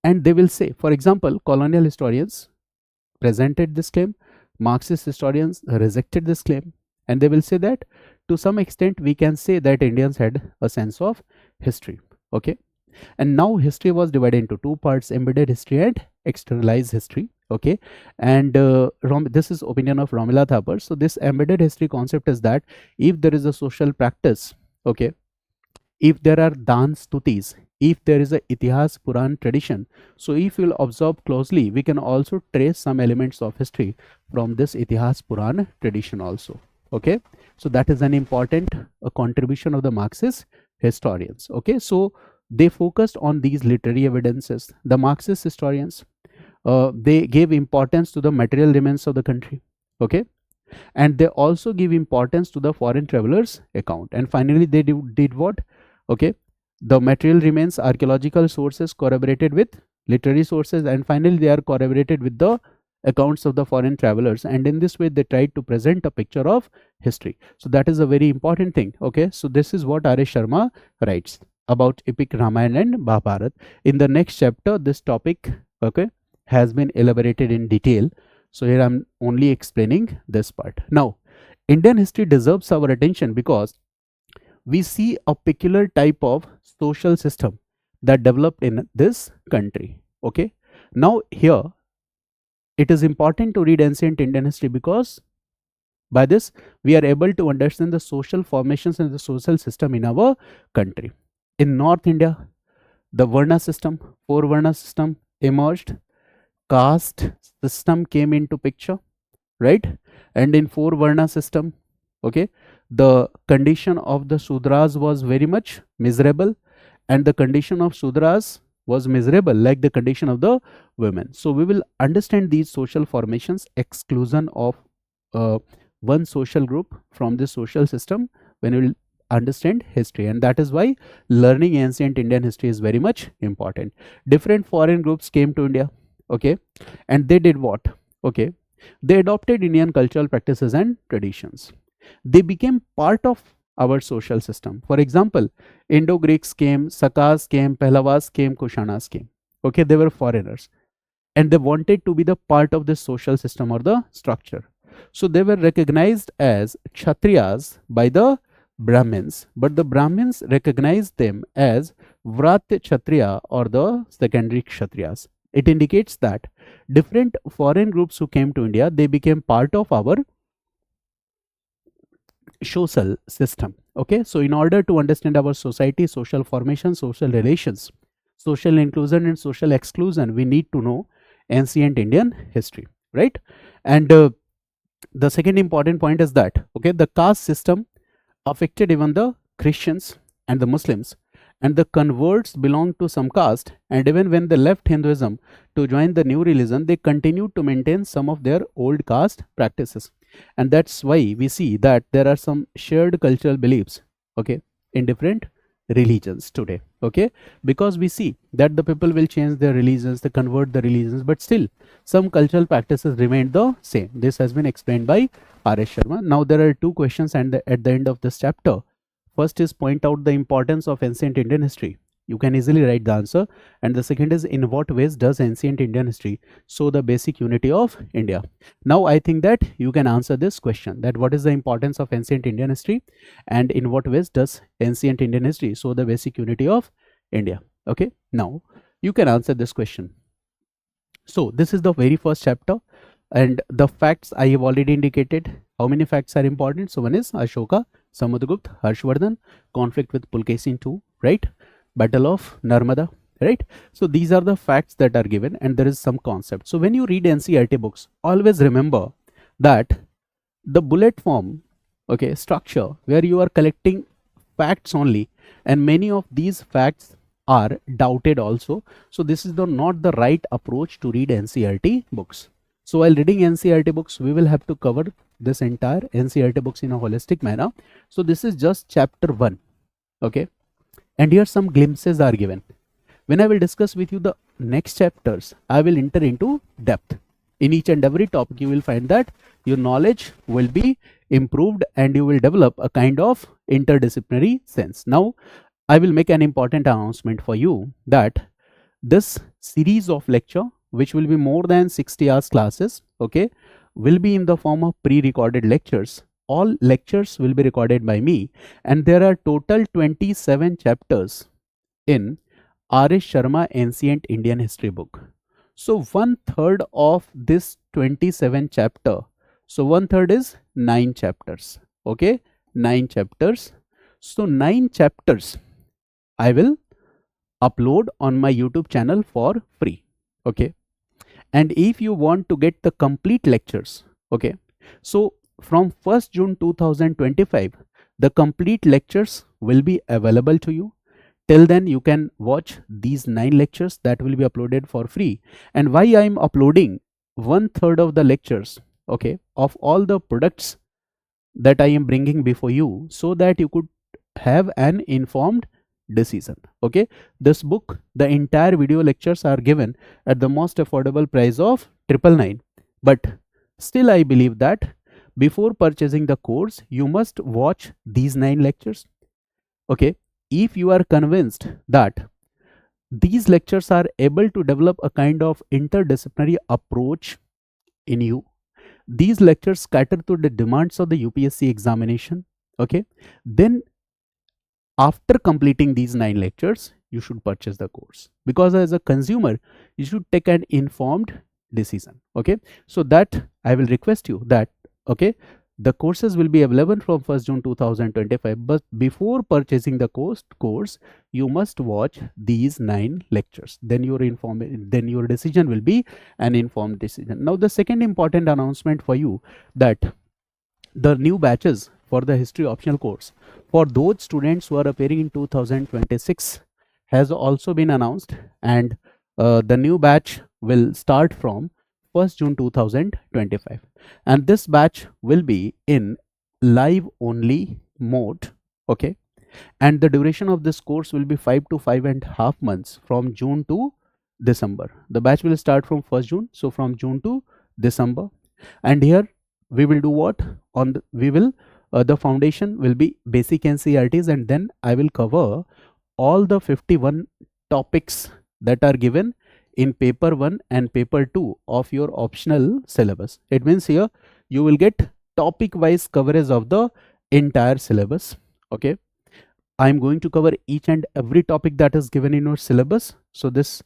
A: and they will say, for example, colonial historians presented this claim, Marxist historians rejected this claim, and they will say that to some extent we can say that Indians had a sense of history. Okay, and now history was divided into two parts: embedded history and externalized history. Okay, and this is opinion of Romila Thapar. So this embedded history concept is that if there is a social practice, okay, if there are dan stutis, if there is a itihas puran tradition, so if you will observe closely, we can also trace some elements of history from this itihas puran tradition also. Okay, so that is an important contribution of the Marxist historians. Okay, so they focused on these literary evidences. The Marxist historians, they gave importance to the material remains of the country. Okay, and they also give importance to the foreign travelers account. And finally they did what? Okay, the material remains, archaeological sources corroborated with literary sources, and finally they are corroborated with the accounts of the foreign travelers, and in this way they tried to present a picture of history. So that is a very important thing. Okay, so this is what R.S. Sharma writes about epic Ramayana and Mahabharata. In the next chapter, this topic, okay, has been elaborated in detail. So here I'm only explaining this part. Now, Indian history deserves our attention because we see a peculiar type of social system that developed in this country. Okay, now here it is important to read ancient Indian history because by this we are able to understand the social formations and the social system in our country. In North India, the Varna system, four Varna system emerged, caste system came into picture, right? And in four Varna system, okay, the condition of the Sudras was very much miserable, and the condition of Sudras was miserable like the condition of the women. So we will understand these social formations, exclusion of one social group from this social system when we will understand history, and that is why learning ancient Indian history is very much important. Different foreign groups came to India, okay, and they did what? Okay, they adopted Indian cultural practices and traditions. They became part of our social system. For example, Indo-Greeks came, Sakas came, Pehlavas came, Kushanas came. Okay, they were foreigners and they wanted to be the part of this social system or the structure. So they were recognized as Kshatriyas by the Brahmins, but the Brahmins recognized them as Vrat Kshatriya or the secondary Kshatriyas. It indicates that different foreign groups who came to India, they became part of our social system. Okay, so in order to understand our society, social formation, social relations, social inclusion and social exclusion, we need to know ancient Indian history, right? And the second important point is that, okay, the caste system affected even the Christians and the Muslims, and the converts belonged to some caste, and even when they left Hinduism to join the new religion, they continued to maintain some of their old caste practices. And that's why we see that there are some shared cultural beliefs, okay, in different religions today. Okay, because we see that the people will change their religions, they convert the religions, but still some cultural practices remain the same. This has been explained by R.S. Sharma. Now there are two questions and at the end of this chapter. First is point out the importance of ancient Indian history. You can easily write the answer. And the second is, in what ways does ancient Indian history show the basic unity of India? Now I think that you can answer this question, that what is the importance of ancient Indian history and in what ways does ancient Indian history show the basic unity of India? Okay, now you can answer this question. So this is the very first chapter, and the facts I have already indicated. How many facts are important? So one is Ashoka, Samudragupta, Harshavardhana, conflict with Pulkesin II, right? Battle of Narmada, right? So these are the facts that are given, and there is some concept. So when you read NCERT books, always remember that the bullet form, okay, structure where you are collecting facts only, and many of these facts are doubted also. So this is not the right approach to read NCERT books. So while reading NCERT books, we will have to cover this entire NCERT books in a holistic manner. So this is just chapter 1, okay, and here some glimpses are given. When I will discuss with you the next chapters, I will enter into depth. In each and every topic, you will find that your knowledge will be improved and you will develop a kind of interdisciplinary sense. Now, I will make an important announcement for you that this series of lecture, which will be more than 60 hours classes, okay, will be in the form of pre-recorded lectures. All lectures will be recorded by me, and there are total 27 chapters in R.S. Sharma Ancient Indian History book. So 1/3 of this 27 chapter, so 1/3 is 9 chapters, okay, 9 chapters. So 9 chapters I will upload on my YouTube channel for free, okay. And if you want to get the complete lectures, okay, so from 1st June 2025, the complete lectures will be available to you. Till then, you can watch these 9 lectures that will be uploaded for free. And why I am uploading 1/3 of the lectures, okay, of all the products that I am bringing before you, so that you could have an informed decision, okay. This book, the entire video lectures are given at the most affordable price of 999, but still I believe that before purchasing the course, you must watch these 9 lectures, okay. If you are convinced that these lectures are able to develop a kind of interdisciplinary approach in you, these lectures cater to the demands of the UPSC examination, okay, then after completing these 9 lectures, you should purchase the course, because as a consumer, you should take an informed decision, okay. So that I will request you that, okay, the courses will be available from 1st June 2025, but before purchasing the course, you must watch these 9 lectures. Then your decision will be an informed decision. Now, the second important announcement for you, that the new batches for the history optional course for those students who are appearing in 2026 has also been announced, and the new batch will start from 1st June 2025, and this batch will be in live only mode, okay, and the duration of this course will be 5 to 5.5 months, from June to December. The batch will start from 1st June, so from June to December. And here we will do what on the foundation will be basic NCERTs, and then I will cover all the 51 topics that are given in paper 1 and paper 2 of your optional syllabus. It means here you will get topic wise coverage of the entire syllabus, okay. I am going to cover each and every topic that is given in your syllabus, so this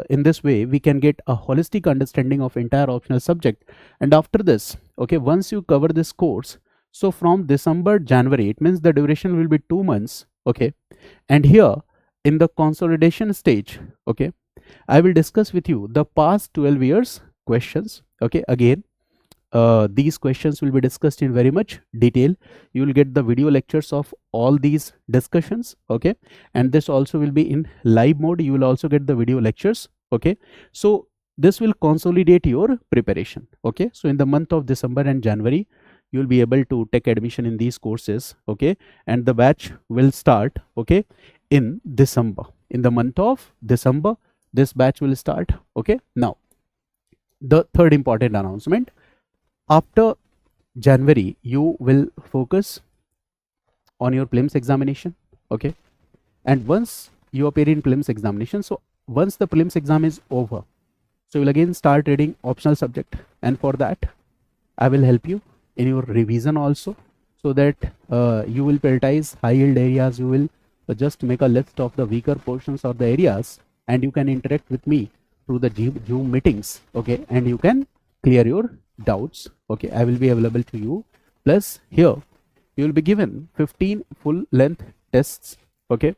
A: in this way we can get a holistic understanding of entire optional subject. And after this, okay, once you cover this course, so from December January, it means the duration will be 2 months, okay. And here in the consolidation stage, okay, I will discuss with you the past 12 years questions, okay. Again, these questions will be discussed in very much detail. You will get the video lectures of all these discussions, okay, and this also will be in live mode. You will also get the video lectures, okay. So this will consolidate your preparation, okay. So in the month of December and January, you will be able to take admission in these courses, okay, and the batch will start, okay, in December. In the month of December, this batch will start, okay. Now, the third important announcement: after January, you will focus on your prelims examination, okay. And once you appear in prelims examination, so once the prelims exam is over, so you will again start reading optional subject, and for that I will help you in your revision also, so that you will prioritize high yield areas. You will just make a list of the weaker portions or the areas, and you can interact with me through the Zoom meetings, okay, and you can clear your doubts, okay. I will be available to you. Plus here you will be given 15 full length tests, okay,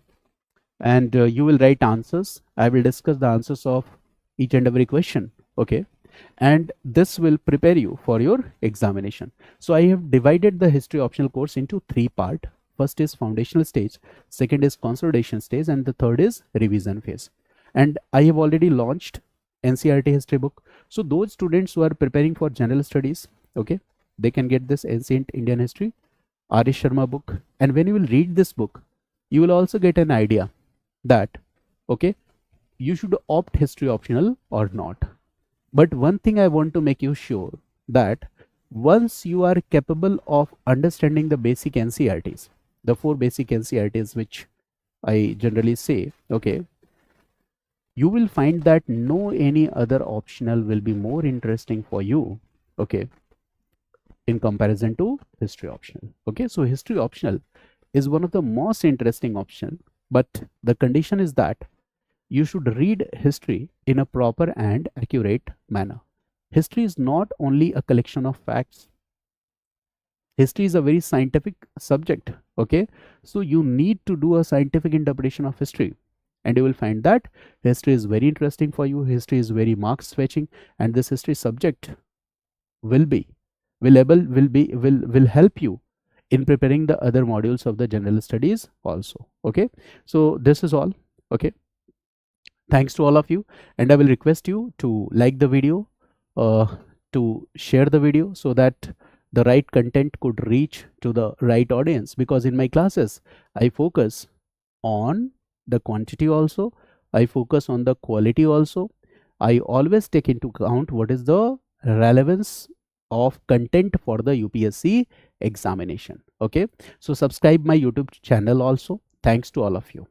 A: and you will write answers. I will discuss the answers of each and every question, okay, and this will prepare you for your examination. So I have divided the history optional course into 3 parts. First is foundational stage, second is consolidation stage, and the third is revision phase. And I have already launched NCERT history book, so those students who are preparing for general studies, okay, they can get this Ancient Indian History R.S. Sharma book. And when you will read this book, you will also get an idea that, okay, you should opt history optional or not. But one thing I want to make you sure, that once you are capable of understanding the basic NCERTs, the 4 basic NCERTs which I generally say, okay, you will find that no any other optional will be more interesting for you, okay, in comparison to history optional. Okay, so history optional is one of the most interesting option, but the condition is that you should read history in a proper and accurate manner. History is not only a collection of facts. History is a very scientific subject. Okay, so you need to do a scientific interpretation of history, and you will find that history is very interesting for you. History is very marks fetching, and this history subject will be will help you in preparing the other modules of the general studies also. Okay, so this is all. Okay, thanks to all of you, and I will request you to like the video, uh, to share the video, so that the right content could reach to the right audience, because in my classes I focus on the quantity also, I focus on the quality also. I always take into account what is the relevance of content for the UPSC examination. Okay, so subscribe my YouTube channel also. Thanks to all of you.